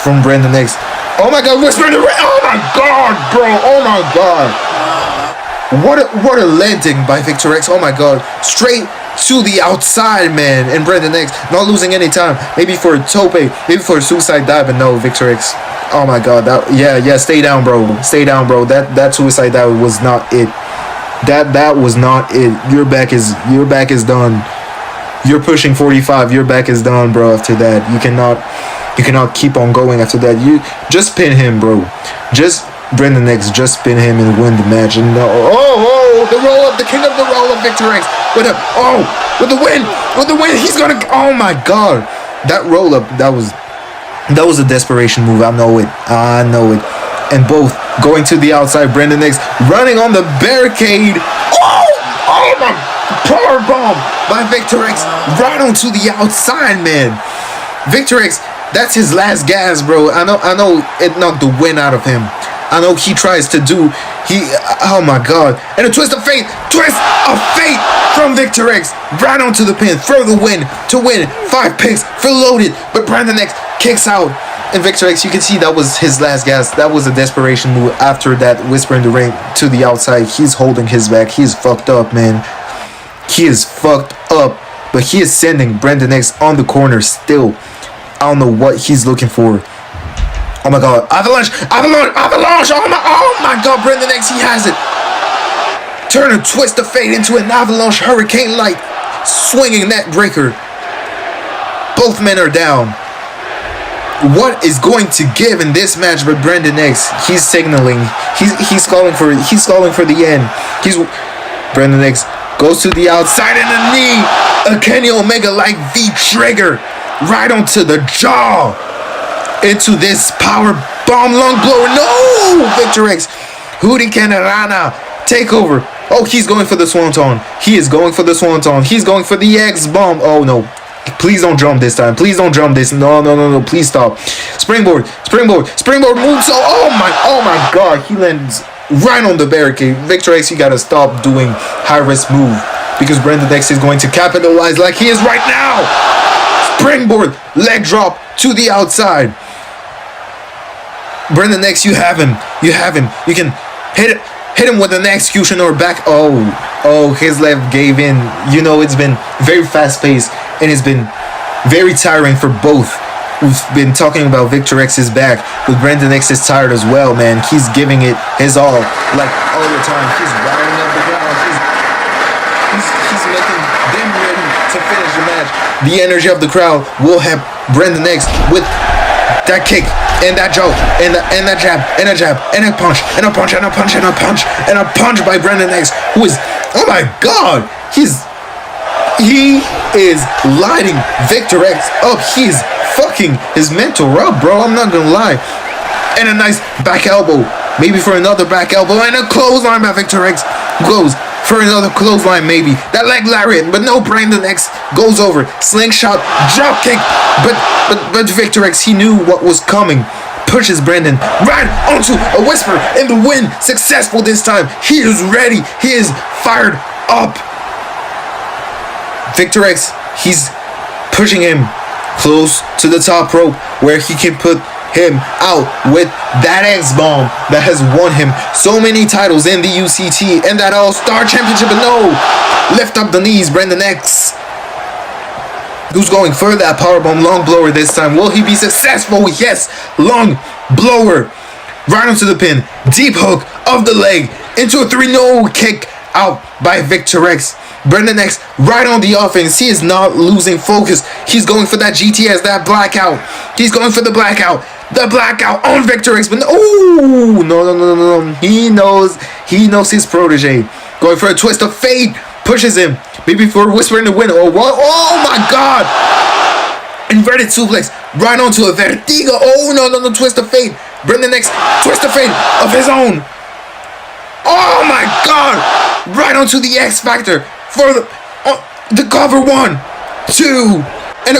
from Brendan X. Oh my god, Whisper in the ring. Oh my god, bro. Oh my god. What a landing by Victor X. Oh my god. Straight to the outside, man. And Brendan X not losing any time. Maybe for a tope, maybe for a suicide dive, but no, Victor X. Oh my god. Stay down, bro. Stay down, bro. That suicide dive was not it. That was not it. Your back is done. You're pushing 45. Your back is done, bro. After that, you cannot keep on going after that. You just pin him, bro. Brendan X just pin him and win the match. And the roll up, the king of the roll up, Victor X with the win. He's gonna. Oh my god, that roll up, that was a desperation move. I know it. And both going to the outside. Brendan X running on the barricade. Oh my power bomb by Victor X right onto the outside, man. Victor X, that's his last gas, bro. I know it knocked the wind out of him. I know he tries to do. Oh my god. And a twist of fate from Victor X right onto the pin for the win, to win 5 picks for loaded. But Brendan X kicks out. And Victor X, you can see that was his last gas. That was a desperation move. After that Whisper in the ring to the outside, he's holding his back. He's fucked up, man. He is fucked up. But he is sending Brendan X on the corner still. I don't know what he's looking for. Oh my god. Avalanche. Oh my god. Brendan X, he has it. Turn a twist of fate into an avalanche hurricane light. Swinging net breaker. Both men are down. What is going to give in this match? But Brendan X, he's signaling. He's calling for the end. Brendan X goes to the outside and a knee. A Kenny Omega like V trigger right onto the jaw. Into this power bomb long blower. No! Victor X. Hooligans Rana. Takeover. Oh, he's going for the swanton. He is going for the swanton. He's going for the X bomb. Oh no. Please don't jump this time. Please don't jump this. No. Please stop. Springboard moonsault. Oh my god. He lands right on the barricade. Victor X, you gotta stop doing high risk move, because Brendan X is going to capitalize like he is right now. Springboard leg drop to the outside. Brendan X, you have him. You can hit him with an execution or back. Oh, his left gave in. You know, it's been very fast paced and it's been very tiring for both. We've been talking about Victor X's back, but Brendan X is tired as well, man. He's giving it his all, like all the time. He's wiring up the ground. He's making them ready to finish the match. The energy of the crowd will help Brendan X with that kick and that joke and that jab and a jab and a punch and a punch and a punch and a punch and a punch by Brendan X, who is, oh my god, he is lighting Victor X up. He's fucking his mental up, bro. I'm not gonna lie. And a nice back elbow, maybe for another back elbow, and a clothesline by Victor X. Goes for another clothesline, maybe that leg lariat, but no. Brendan X goes over, slingshot, drop kick, but Victor X, he knew what was coming. Pushes Brendan right onto a Whisper in the win. Successful this time. He is ready. He is fired up. Victor X, he's pushing him close to the top rope where he can put him out with that X-Bomb that has won him so many titles in the UCT and that All-Star Championship. But no, lift up the knees, Brendan X. Who's going for that powerbomb long blower this time? Will he be successful? Yes, long blower right onto the pin. Deep hook of the leg into a 3-0 kick out by Victor X. Brendan X right on the offense. He is not losing focus. He's going for that GTS, that blackout. He's going for the blackout. The blackout on Victor X. But no. He knows his protege. Going for a twist of fate. Pushes him. Maybe for Whisper in the wind. Oh, what? Oh my God. Inverted suplex. Right onto a Vertigo. Oh, no. Twist of fate. Brendan X. Twist of fate of his own. Oh my God. Right onto the X Factor. For the cover. 1, 2. And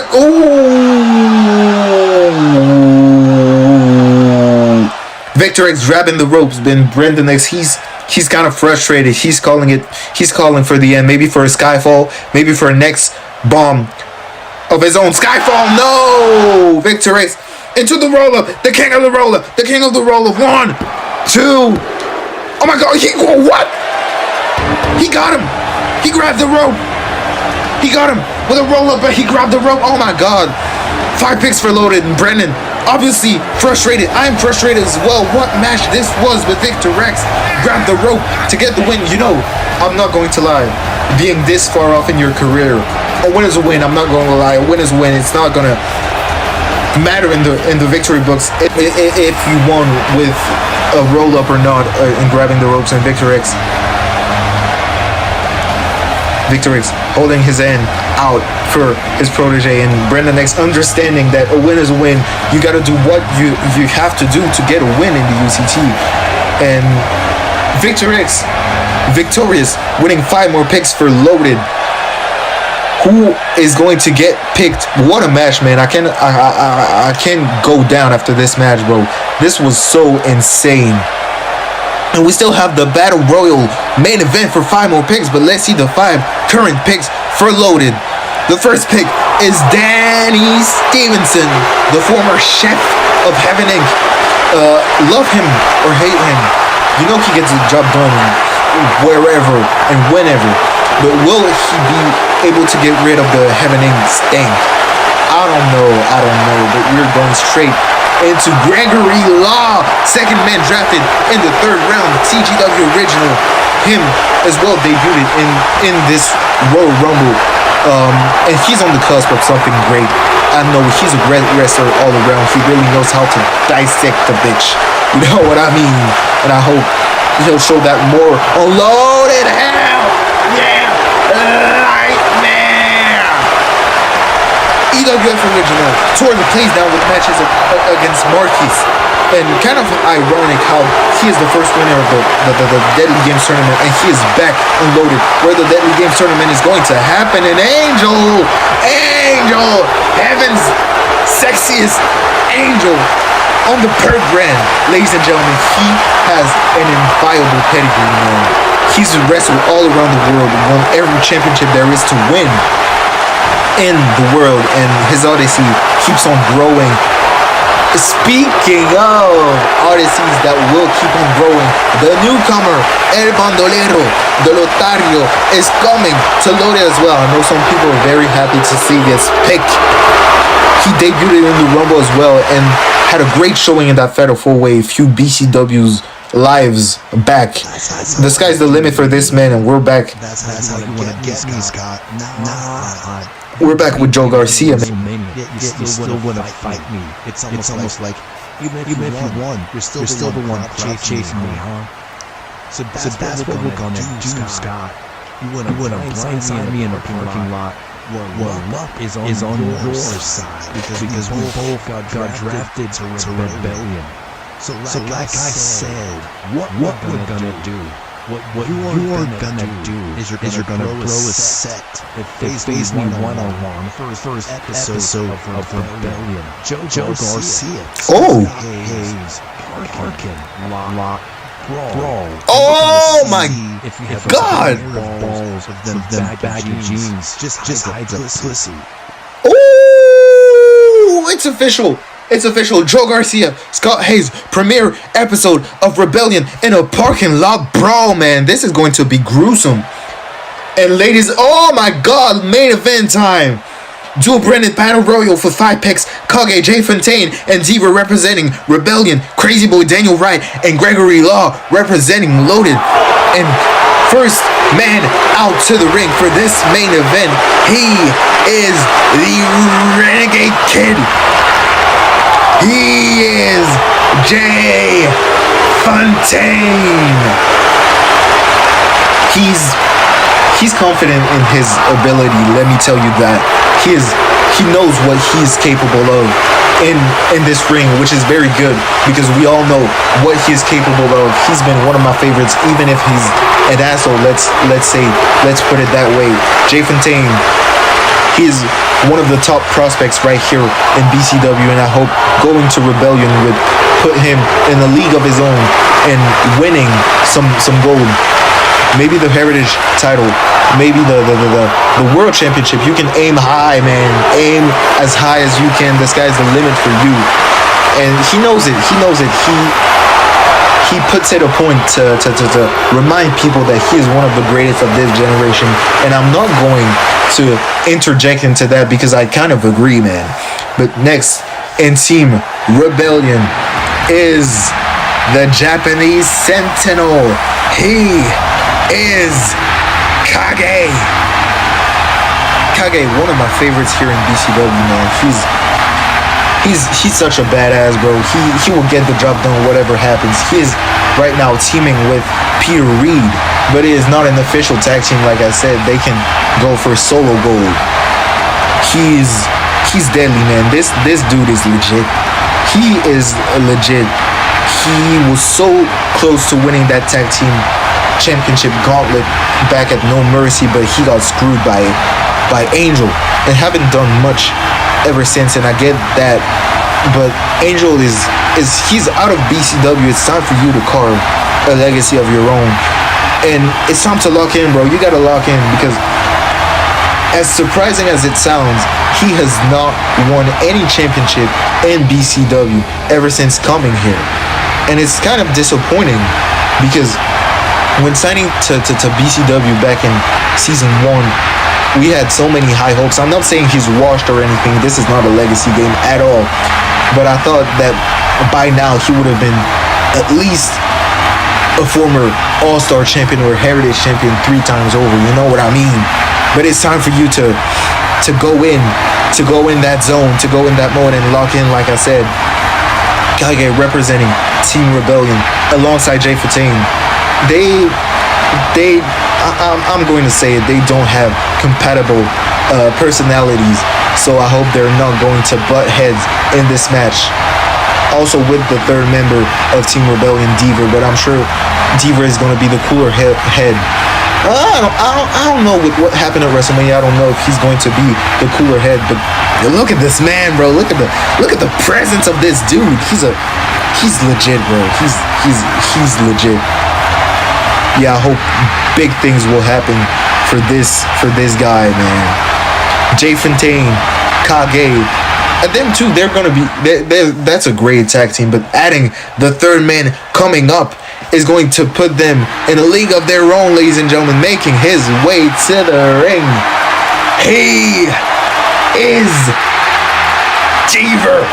Victor X grabbing the ropes. Then Brendan X, he's kind of frustrated. He's calling for the end. Maybe for a Skyfall. Maybe for a next bomb of his own. Skyfall. No. Victor X into the roll up. The king of the roll up. 1, 2. Oh my God. What? He got him. He grabbed the rope. He got him with a roll up, but he grabbed the rope. Oh my God. 5 picks for Loaded, and Brendan obviously frustrated. I am frustrated as well. What match this was with Victor X. Grabbed the rope to get the win. You know, I'm not going to lie. Being this far off in your career, a win is a win. I'm not going to lie. A win is a win. It's not going to matter in the victory books if you won with a roll up or not in grabbing the ropes. And Victor X holding his end out for his protege, and Brendan X understanding that a win is a win. You got to do what you have to do to get a win in the UCT. And Victor X victorious, winning 5 more picks for Loaded. Who is going to get picked? What a match, man. I can't go down after this match, bro. This was so insane. And we still have the Battle Royal main event for 5 more picks, but let's see the 5 current picks for Loaded. The first pick is Danny Stevenson, the former chef of Heaven Inc. Love him or hate him, you know he gets the job done wherever and whenever. But will he be able to get rid of the Heaven Inc. stank? I don't know, but we're going straight into Gregory Law, second man drafted in the 3rd round, TGW original. Him as well debuted in this Royal Rumble, and he's on the cusp of something great. I know he's a great wrestler all around. He really knows how to dissect the bitch. You know what I mean? And I hope he'll show that more on Loaded Hell. Yeah, Nightmare. EWF original tore the place down with matches against Marquis. And kind of ironic how he is the first winner of the Deadly Games tournament, and he is back unloaded where the Deadly Games tournament is going to happen in Angel, Heaven's sexiest Angel on the Perk brand. Ladies and gentlemen, he has an inviolable pedigree, man. He's wrestled all around the world, won every championship there is to win in the world, and his odyssey keeps on growing. Speaking of odysseys that will keep on growing, the newcomer El Bandolero de Lotario is coming to Loaded as well. I know some people are very happy to see this pick. He debuted in the Rumble as well and had a great showing in that Fatal 4-Way. Few BCW's lives back. The sky's the limit for this man, and we're back. That's how you want to get me, Scott. Nah. We're back with Joe Garcia. You still want to fight me. It's almost like even if you won, you're still the one chasing me, huh? So that's what we're gonna do, Scott. You wanna blindside me in the parking lot. Well, luck is on your side because we both got drafted to Rebellion. So like I said, what we're gonna do? What you are gonna do is you're gonna throw a set that face me one-on-one for his first episode of Rebellion. Joe Garcia. Hayes, Parkin, Lock, Brawl. Oh my God! Balls of them baggy jeans. Just hide the pussy. Ooh, it's official. It's official. Joe Garcia, Scott Hayes, premiere episode of Rebellion in a parking lot brawl, man. This is going to be gruesome. And ladies, oh my God, main event time. Dual branded Battle Royal for 5 picks. Kage, Jay Fontaine, and Diva representing Rebellion. Crazy Boy Daniel Wright and Gregory Law representing Loaded. And first man out to the ring for this main event, he is the Renegade Kid. He is Jay Fontaine. He's confident in his ability. Let me tell you that he knows what he's capable of in this ring, which is very good because we all know what he is capable of. He's been one of my favorites, even if he's an asshole. Let's put it that way. Jay Fontaine, he's one of the top prospects right here in BCW, and I hope going to Rebellion would put him in a league of his own and winning some gold. Maybe the Heritage title, maybe the World Championship. You can aim high, man. Aim as high as you can. The sky's the limit for you. And he knows it. He puts it a point to remind people that he is one of the greatest of this generation. And I'm not going to interject into that because I kind of agree, man. But next in Team Rebellion is the Japanese Sentinel. He is Kage. Kage, one of my favorites here in BCW, man. He's such a badass, bro. He will get the job done whatever happens. He is right now teaming with Peter Reed, but it is not an official tag team. Like I said, they can go for solo gold. He's deadly, man. This dude is legit. He is legit. He was so close to winning that tag team championship gauntlet back at No Mercy, but he got screwed by Angel and haven't done much ever since, and I get that, but Angel he's out of BCW. It's time for you to carve a legacy of your own, and it's time to lock in, bro. You gotta lock in because as surprising as it sounds, he has not won any championship in BCW ever since coming here, and it's kind of disappointing because when signing to BCW back in season 1, we had so many high hopes. I'm not saying he's washed or anything. This is not a legacy game at all. But I thought that by now he would have been at least a former All-Star champion or Heritage champion 3 times over. You know what I mean? But it's time for you to go in that zone, to go in that mode and lock in, like I said. Kage representing Team Rebellion alongside Jay Fontaine. I'm going to say it, they don't have compatible personalities, so I hope they're not going to butt heads in this match. Also with the third member of Team Rebellion, Diva, but I'm sure Diva is going to be the cooler head. I don't know with what happened at WrestleMania. I don't know if he's going to be the cooler head, but look at this man, bro. Look at the presence of this dude. He's legit, bro. He's legit. Yeah, I hope big things will happen for this guy, man. Jay Fontaine, Kage, and them two, they're gonna be. That's a great tag team. But adding the third man coming up is going to put them in a league of their own, ladies and gentlemen. Making his way to the ring, he is Diva,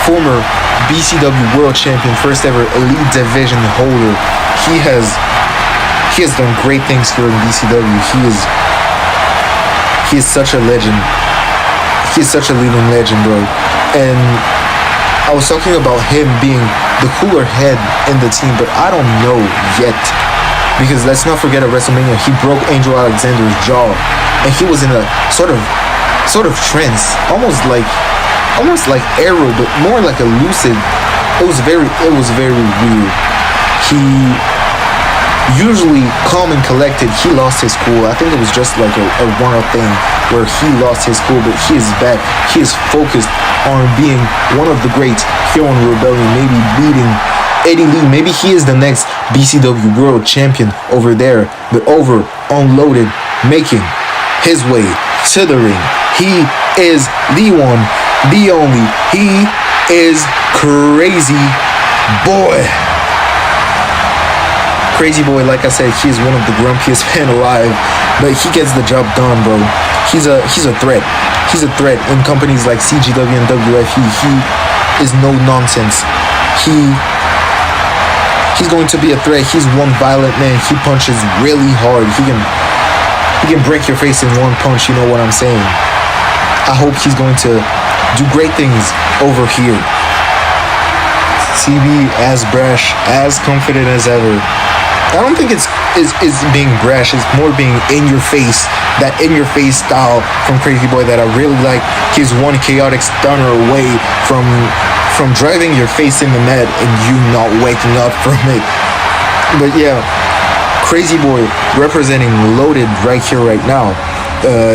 former BCW World Champion, first ever Elite Division holder. He has done great things here in BCW. He is such a legend. He is such a living legend, bro. And I was talking about him being the cooler head in the team, but I don't know yet. Because let's not forget at WrestleMania, he broke Angel Alexander's jaw, and he was in a sort of trance, almost like Arrow, but more like a lucid. It was very weird. He usually calm and collected. He lost his cool. I think it was just like a one-off thing where he lost his cool, but he is back. He is focused on being one of the greats here on Rebellion, maybe beating Eddie Lee. Maybe he is the next BCW World Champion over there, but over unloaded, making his way to the ring. He is the one, the only. He is Crazy Boy. Crazy Boy, like I said, he is one of the grumpiest men alive, but he gets the job done, bro. He's a threat. He's a threat in companies like CGW and WFE. He is no nonsense. He's going to be a threat. He's one violent man. He punches really hard. He can break your face in one punch. You know what I'm saying? I hope he's going to do great things over here. CB as brash, as confident as ever. I don't think it's being brash. It's more being in your face. That in your face style from Crazy Boy that I really like. He's one chaotic stunner away from driving your face in the net and you not waking up from it. But yeah, Crazy Boy representing Loaded right here, right now.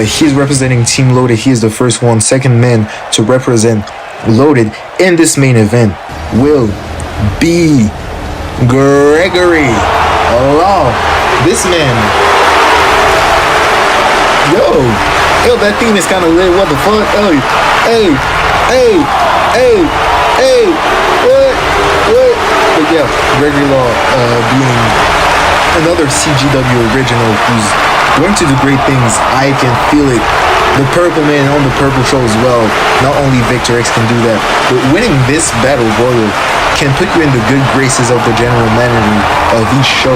He's representing Team Loaded. He is the second man to represent Loaded in this main event will be Gregory Law. This man, yo, that theme is kind of lit. What the fuck? Hey, what? But yeah, Gregory Law being another CGW original who's going to do great things. I can feel it. The Purple Man on the Purple Show as well. Not only Victor X can do that, but winning this Battle Royal can put you in the good graces of the general manager of each show,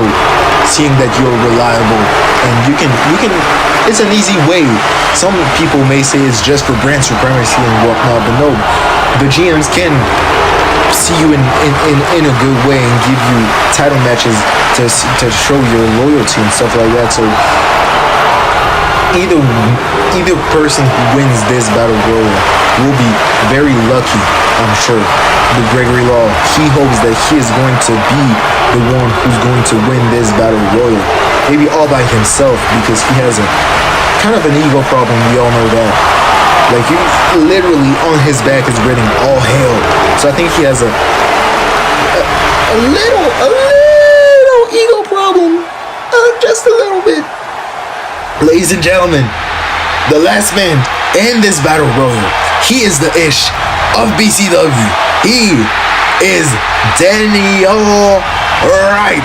seeing that you're reliable and you can. It's an easy way. Some people may say it's just for brand supremacy and whatnot, but no, the GMs can see you in a good way and give you title matches to show your loyalty and stuff like that. So either person who wins this Battle Royal will be very lucky, I'm sure. But Gregory Law, he hopes that he is going to be the one who's going to win this Battle Royal. Maybe all by himself, because he has a kind of an ego problem, we all know that. Like, he literally on his back is written all hail. So I think he has a little ego problem. Just a little bit. Ladies and gentlemen, the last man in this Battle Royal, he is the ish of BCW. He is Daniel Wright.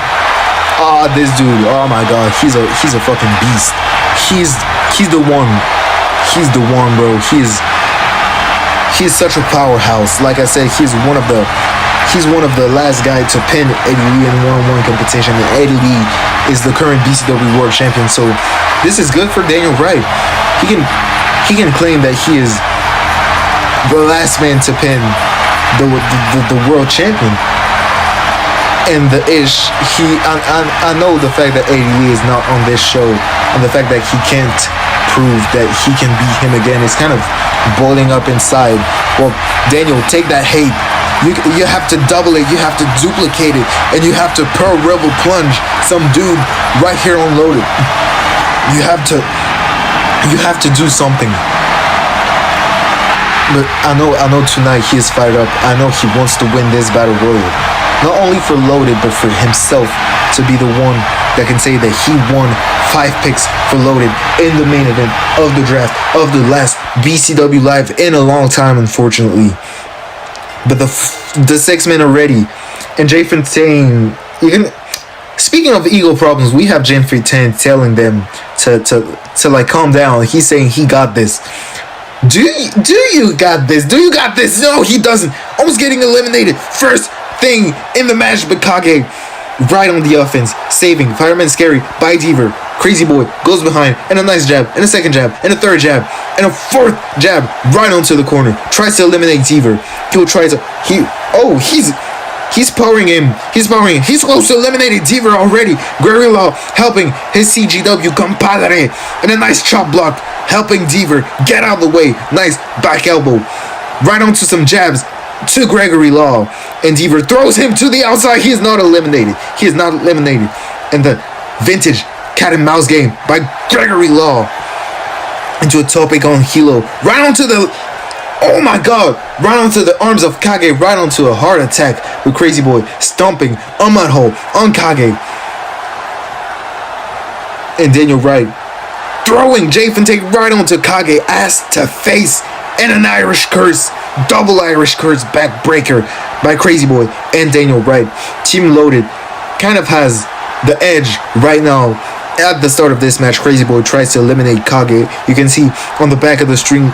This dude, oh my god, he's a fucking beast. He's the one. He's the one, bro. He's such a powerhouse. Like I said, he's one of the last guy to pin Eddie Lee in one-on-one competition, and Eddie Lee is the current BCW World Champion. So this is good for Daniel Wright. He can claim that he is the last man to pin the world champion. And the ish, I know the fact that Eddie Lee is not on this show, and the fact that he can't prove that he can beat him again is kind of boiling up inside. Well, Daniel, take that hate. You have to double it, you have to duplicate it, and you have to Pearl Rebel plunge some dude right here on Loaded. You have to do something. But I know tonight he is fired up. I know he wants to win this Battle Royal. Not only for Loaded, but for himself to be the one that can say that he won 5 picks for Loaded in the main event of the draft of the last BCW Live in a long time, unfortunately. But the 6 men are ready. And Jay Fontaine, speaking of ego problems, we have Jay Fontaine telling them to like calm down. He's saying he got this. Do you got this? Do you got this? No, he doesn't. Almost getting eliminated. First thing in the match, but Kage right on the offense, saving Fireman Scary by Deaver. Crazy Boy goes behind, and a nice jab, and a second jab, and a third jab, and a fourth jab right onto the corner. Tries to eliminate Deaver. He's powering him. He's close to eliminating Deaver already. Gregory Law helping his CGW compadre, and a nice chop block helping Deaver get out of the way. Nice back elbow right onto some jabs to Gregory Law, and Deaver throws him to the outside. He is not eliminated. And the vintage cat and mouse game by Gregory Law into a topic on Hilo, right onto the arms of Kage, right onto a heart attack with Crazy Boy stomping a mud hole on Kage. And Daniel Wright throwing Jay Fontaine right onto Kage, ass to face, and an Irish curse, double Irish curse backbreaker by Crazy Boy and Daniel Wright. Team Loaded kind of has the edge right now. At the start of this match, Crazy Boy tries to eliminate Kage. You can see on the back of the screen,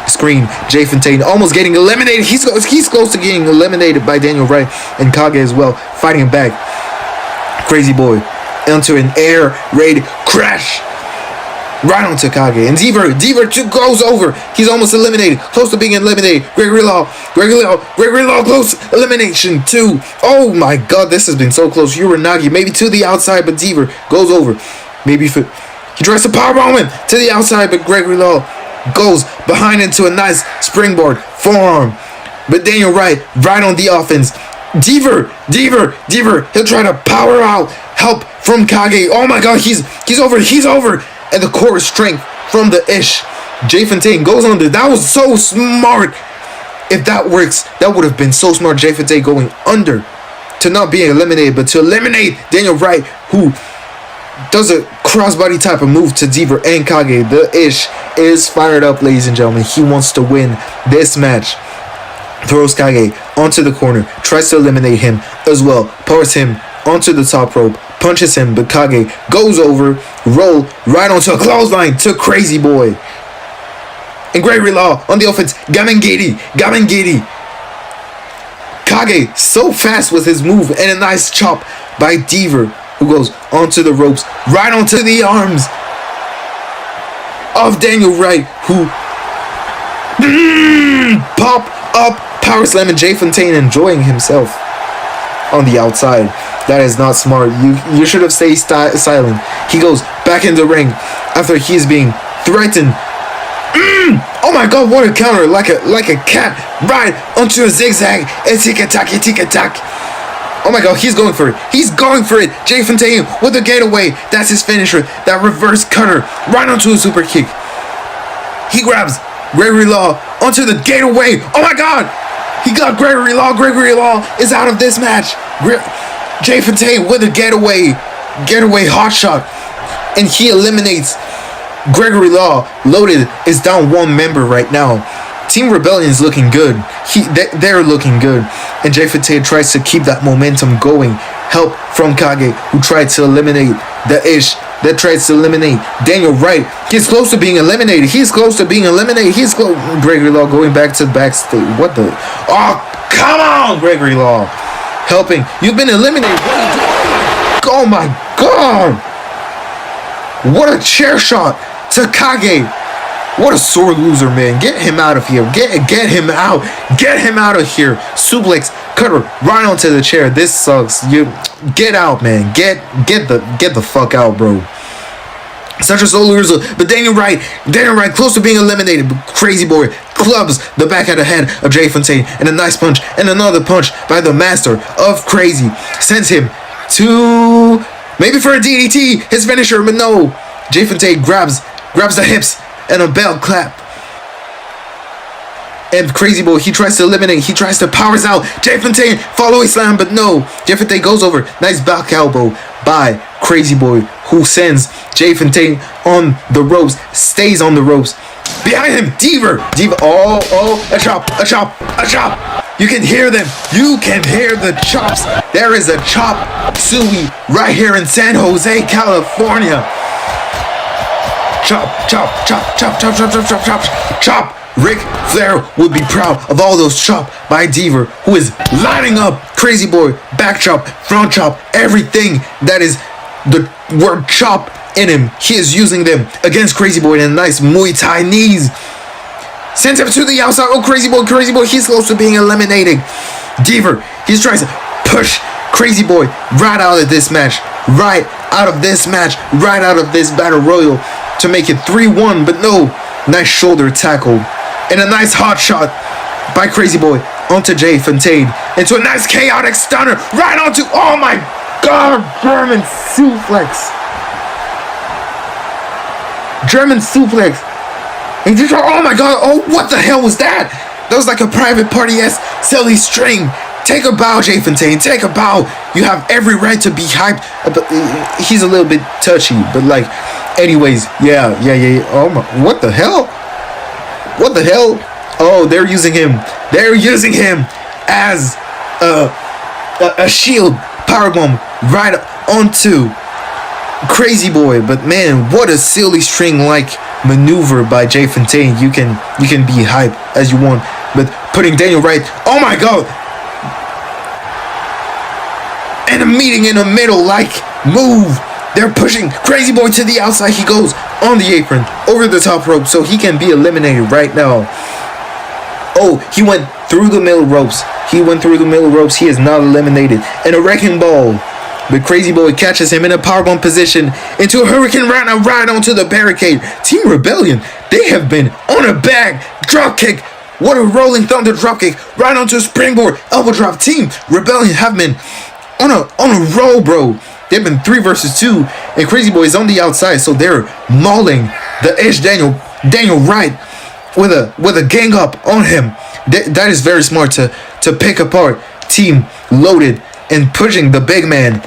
Jay Fontaine almost getting eliminated. He's close to getting eliminated by Daniel Wright, and Kage as well, fighting back. Crazy Boy into an air raid crash. right onto Kage. And Deaver goes over. He's almost eliminated. Close to being eliminated. Gregory Law, close. Elimination 2. Oh my god, this has been so close. Uranagi, maybe to the outside, but Deaver goes over. Maybe he tries to powerbomb him to the outside, but Gregory Law goes behind into a nice springboard forearm. But Daniel Wright, right on the offense. Deaver, he'll try to power out help from Kage. Oh my god, he's over. And the core strength from the Ish. Jay Fontaine goes under. That was so smart. If that works, that would have been so smart. Jay Fontaine going under to not being eliminated, but to eliminate Daniel Wright, who does a crossbody type of move to Deaver and Kage. The Ish is fired up, ladies and gentlemen. He wants to win this match. Throws Kage onto the corner, tries to eliminate him as well, powers him onto the top rope, punches him, but Kage goes over, roll right onto a clothesline to Crazy Boy. And Gregory Law on the offense, Gamengiri. Kage so fast with his move, and a nice chop by Deaver, who goes onto the ropes, right onto the arms of Daniel Wright, who pop up power slam, and Jay Fontaine enjoying himself on the outside. That is not smart. You should have stayed silent. He goes back in the ring after he's being threatened. Oh my god, what a counter, like a cat right onto a zigzag. And tick-a-tack. Oh my god, he's going for it. Jay Fontaine with the gateway. That's his finisher. That reverse cutter right onto a super kick. He grabs Gregory Law onto the gateway. Oh my god, he got Gregory Law. Gregory Law is out of this match. Jay Fontaine with a getaway hot shot, and he eliminates Gregory Law. Loaded is down one member right now. Team Rebellion is looking good. They're looking good, and Jay Fontaine tries to keep that momentum going. Help from Kage, who tried to eliminate the Ish. That tries to eliminate Daniel Wright. He's close to being eliminated. Gregory Law going back to backstage. What the? Oh, come on, Gregory Law. Helping. You've been eliminated. Oh my god. What a chair shot to Kage. What a sore loser, man. Get him out of here. Get him out. Get him out of here. Suplex cutter right onto the chair. This sucks. You get out, man. Get the fuck out, bro. Such a sore loser. But Daniel Wright close to being eliminated. But Crazy Boy clubs the back of the head of Jay Fontaine, and a nice punch, and another punch by the master of Crazy. Sends him to maybe for a DDT, his finisher, but no. Jay Fontaine grabs the hips and a bell clap. And Crazy Boy, he tries to eliminate, he tries to powers out. Jay Fontaine, following slam, but no. Jay Fontaine goes over. Nice back elbow by Crazy Boy, who sends Jay Fontaine on the ropes, stays on the ropes. Behind him, Deaver. Oh, a chop. You can hear them. You can hear the chops. There is a chop suey right here in San Jose, California. Chop. Ric Flair would be proud of all those chop by Deaver, who is lining up Crazy Boy, back chop, front chop, everything that is the word chop in him. He is using them against Crazy Boy in a nice Muay Thai knees. Sends him to the outside. Oh, Crazy Boy, he's close to being eliminated. Deaver, he's trying to push Crazy Boy right out of this match. Right out of this battle royal to make it 3-1, but no. Nice shoulder tackle. And a nice hot shot by Crazy Boy onto Jay Fontaine. Into a nice chaotic stunner right onto, oh my god, German suplex. And just, oh my god, oh, what the hell was that? That was like a private party-esque silly string. Take a bow, Jay Fontaine, take a bow. You have every right to be hyped. But he's a little bit touchy, but like, anyways, yeah. Oh my, what the hell? Oh, they're using him as a shield powerbomb right onto Crazy Boy. But man, what a silly string-like maneuver by Jay Fontaine. You can be hyped as you want, but putting Daniel Wright, oh my god, and a meeting in the middle like move They're pushing Crazy Boy to the outside. He goes on the apron, over the top rope, so he can be eliminated right now. Oh, he went through the middle ropes. He is not eliminated. And a wrecking ball. But Crazy Boy catches him in a powerbomb position into a Hurricane Rana right onto the barricade. Team Rebellion, they have been on a bag. Drop kick. What a rolling thunder drop kick right onto a springboard. Elbow drop. Team Rebellion have been on a roll, bro. They've been 3 versus 2. And Crazy Boy is on the outside, so they're mauling the Edge Daniel Wright with a gang up on him. That is very smart to pick apart Team Loaded and pushing the big man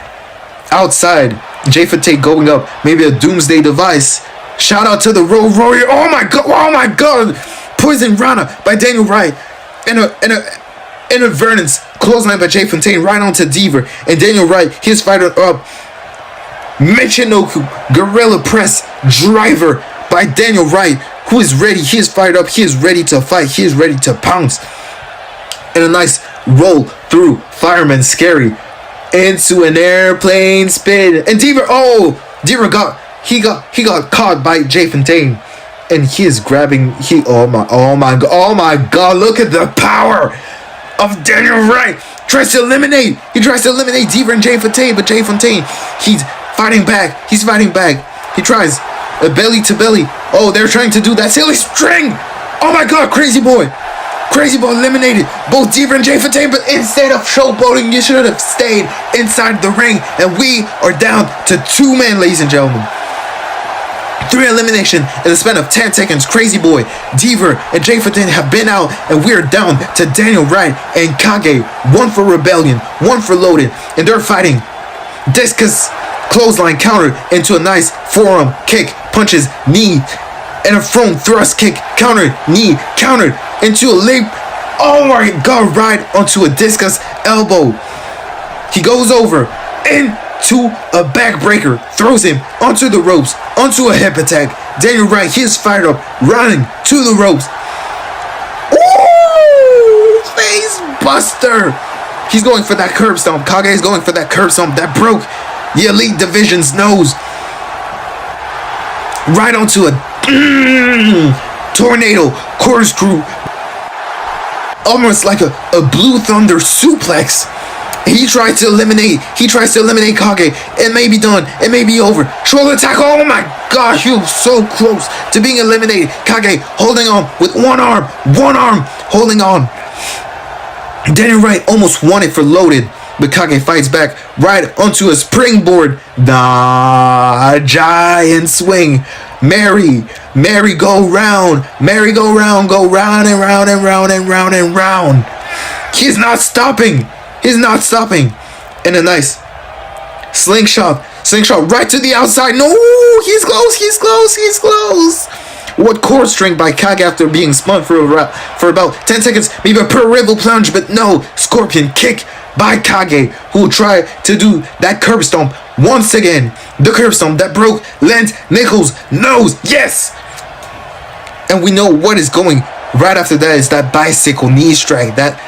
outside. Jay Fateh going up, maybe a doomsday device. Shout out to the Road Warrior. Oh my god. Poison Rana by Daniel Wright. And a Vernon's clothesline by Jay Fontaine right onto Deaver. And Daniel Wright, he's fighting up. Michinoku Gorilla Press driver by Daniel Wright, who is ready. He is fired up. He is ready to fight. He is ready to pounce. And a nice roll through Fireman Scary into an airplane spin. And Deaver got caught by Jay Fontaine. And he is grabbing. Oh my god! Look at the power of Daniel Wright. He tries to eliminate Deaver and Jay Fontaine, but Jay Fontaine, he's fighting back. He tries a belly to belly. Oh, they're trying to do that silly string. Oh my god, Crazy Boy eliminated both Deaver and Jay Fontaine, but instead of showboating, you should have stayed inside the ring. And we are down to 2 men, ladies and gentlemen. 3 elimination in the span of 10 seconds. Crazy Boy, Deaver, and Jay Fontaine have been out, and we're down to Daniel Wright and Kage. 1 for Rebellion, 1 for Loaded, and they're fighting. Discus clothesline countered into a nice forearm kick, punches, knee, and a front thrust kick, countered, knee, countered into a leap. Oh my god, right onto a discus elbow. He goes over into a backbreaker, throws him onto the ropes, onto a hip attack. Daniel Wright, he is fired up, running to the ropes. Ooh, face buster. He's going for that curb stomp. Kage is going for that curb stomp that broke the Elite Division's nose. Right onto a tornado corkscrew. Almost like a Blue Thunder suplex. He tries to eliminate Kage. It may be done. It may be over. Shoulder attack. Oh my god, he was so close to being eliminated. Kage holding on with one arm holding on. Daniel Wright almost won it for Loaded, but Kage fights back right onto a springboard. The giant swing. Mary go round. Go round and round and round and round and round. He's not stopping. And a nice slingshot right to the outside. No, he's close. What core string by Kage after being spun for about 10 seconds. Maybe a Rival plunge, but no. Scorpion kick by Kage, who will try to do that curb stomp once again. The curb stomp that broke Lance Nichols' nose. Yes! And we know what is going right after that is that bicycle knee strike. That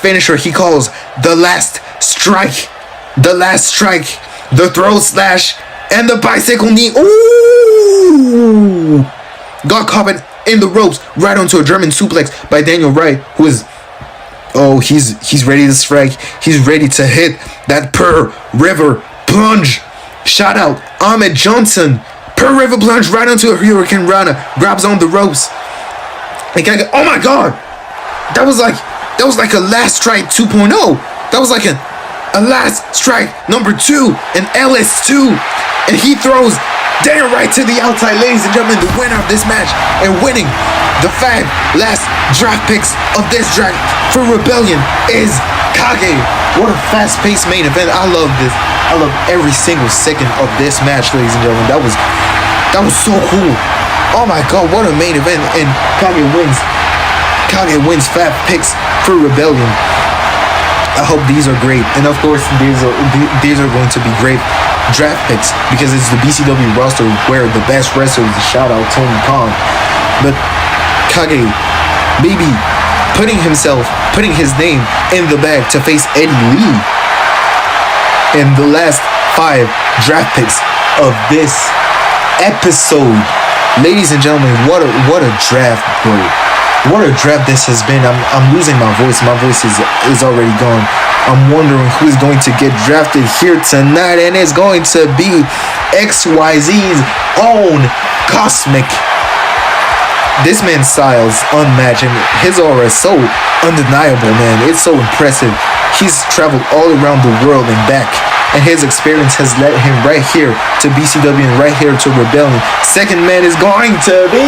finisher he calls the last strike. The throat slash and the bicycle knee. Ooh! Got caught in the ropes right onto a German suplex by Daniel Wright, who is... Oh, he's ready to strike. He's ready to hit that Per River plunge. Shout out Ahmed Johnson. Per River plunge right onto a Hurricane Rana. Grabs on the ropes. And oh my god! That was like a last strike 2.0. That was like a last strike number 2, an LS2. And he throws Daniel Wright to the outside. Ladies and gentlemen, the winner of this match and winning the 5 last draft picks of this draft for Rebellion is Kage. What a fast-paced main event. I love this. I love every single second of this match, ladies and gentlemen. That was so cool. Oh my god, what a main event. And Kage wins 5 picks for Rebellion. I hope these are great. And of course, these are going to be great draft picks because it's the BCW roster where the best wrestlers, shout out Tony Khan. But Kage, baby, putting his name in the bag to face Eddie Lee in the last 5 draft picks of this episode. Ladies and gentlemen, what a draft, bro. What a draft this has been. I'm losing my voice. My voice is already gone. I'm wondering who's going to get drafted here tonight, and it's going to be XYZ's own Cosmic. This man's style is unmatched, and his aura is so undeniable, man. It's so impressive. He's traveled all around the world and back, and his experience has led him right here to BCW and right here to Rebellion. Second man is going to be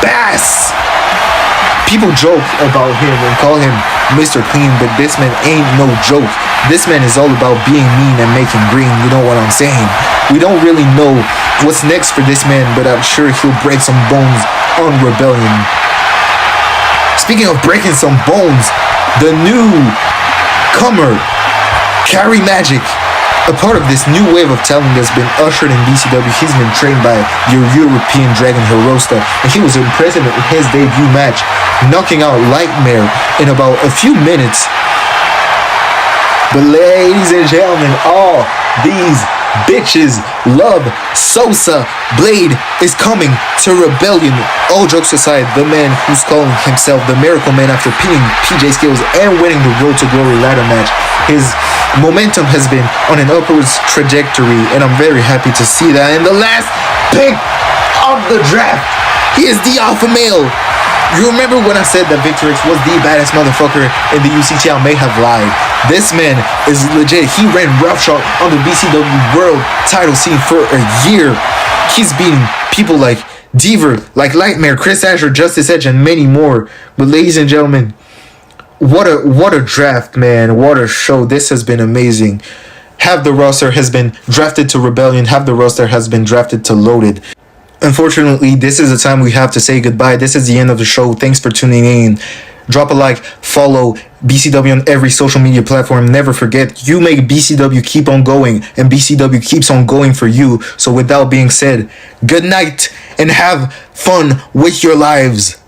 Bass. People joke about him and call him Mr. Clean, but this man ain't no joke. This man is all about being mean and making green, you know what I'm saying? We don't really know what's next for this man, but I'm sure he'll break some bones on Rebellion. Speaking of breaking some bones, the new comer, Carry Magic, a part of this new wave of talent that's been ushered in BCW. He's been trained by your European Dragon Hirosta, and he was impressive in his debut match, knocking out Lightmare in about a few minutes. But ladies and gentlemen, all these bitches love Sosa. Blade is coming to Rebellion. All jokes aside, the man who's calling himself the Miracle Man after pinning PJ Skills and winning the Road to Glory ladder match, his momentum has been on an upwards trajectory, and I'm very happy to see that. And the last pick of the draft, he is the alpha male. You remember when I said that Victor X was the baddest motherfucker in the UCT? I may have lied. This man is legit. He ran roughshod on the BCW World title scene for a year. He's beating people like Deaver, like Lightmare, Chris Asher, Justice Edge, and many more. But ladies and gentlemen, what a draft, man. What a show. This has been amazing. Half the roster has been drafted to Rebellion. Half the roster has been drafted to Loaded. Unfortunately, this is the time we have to say goodbye. This is the end of the show. Thanks for tuning in. Drop a like, follow BCW on every social media platform. Never forget, you make BCW keep on going, and BCW keeps on going for you. So with that being said, good night and have fun with your lives.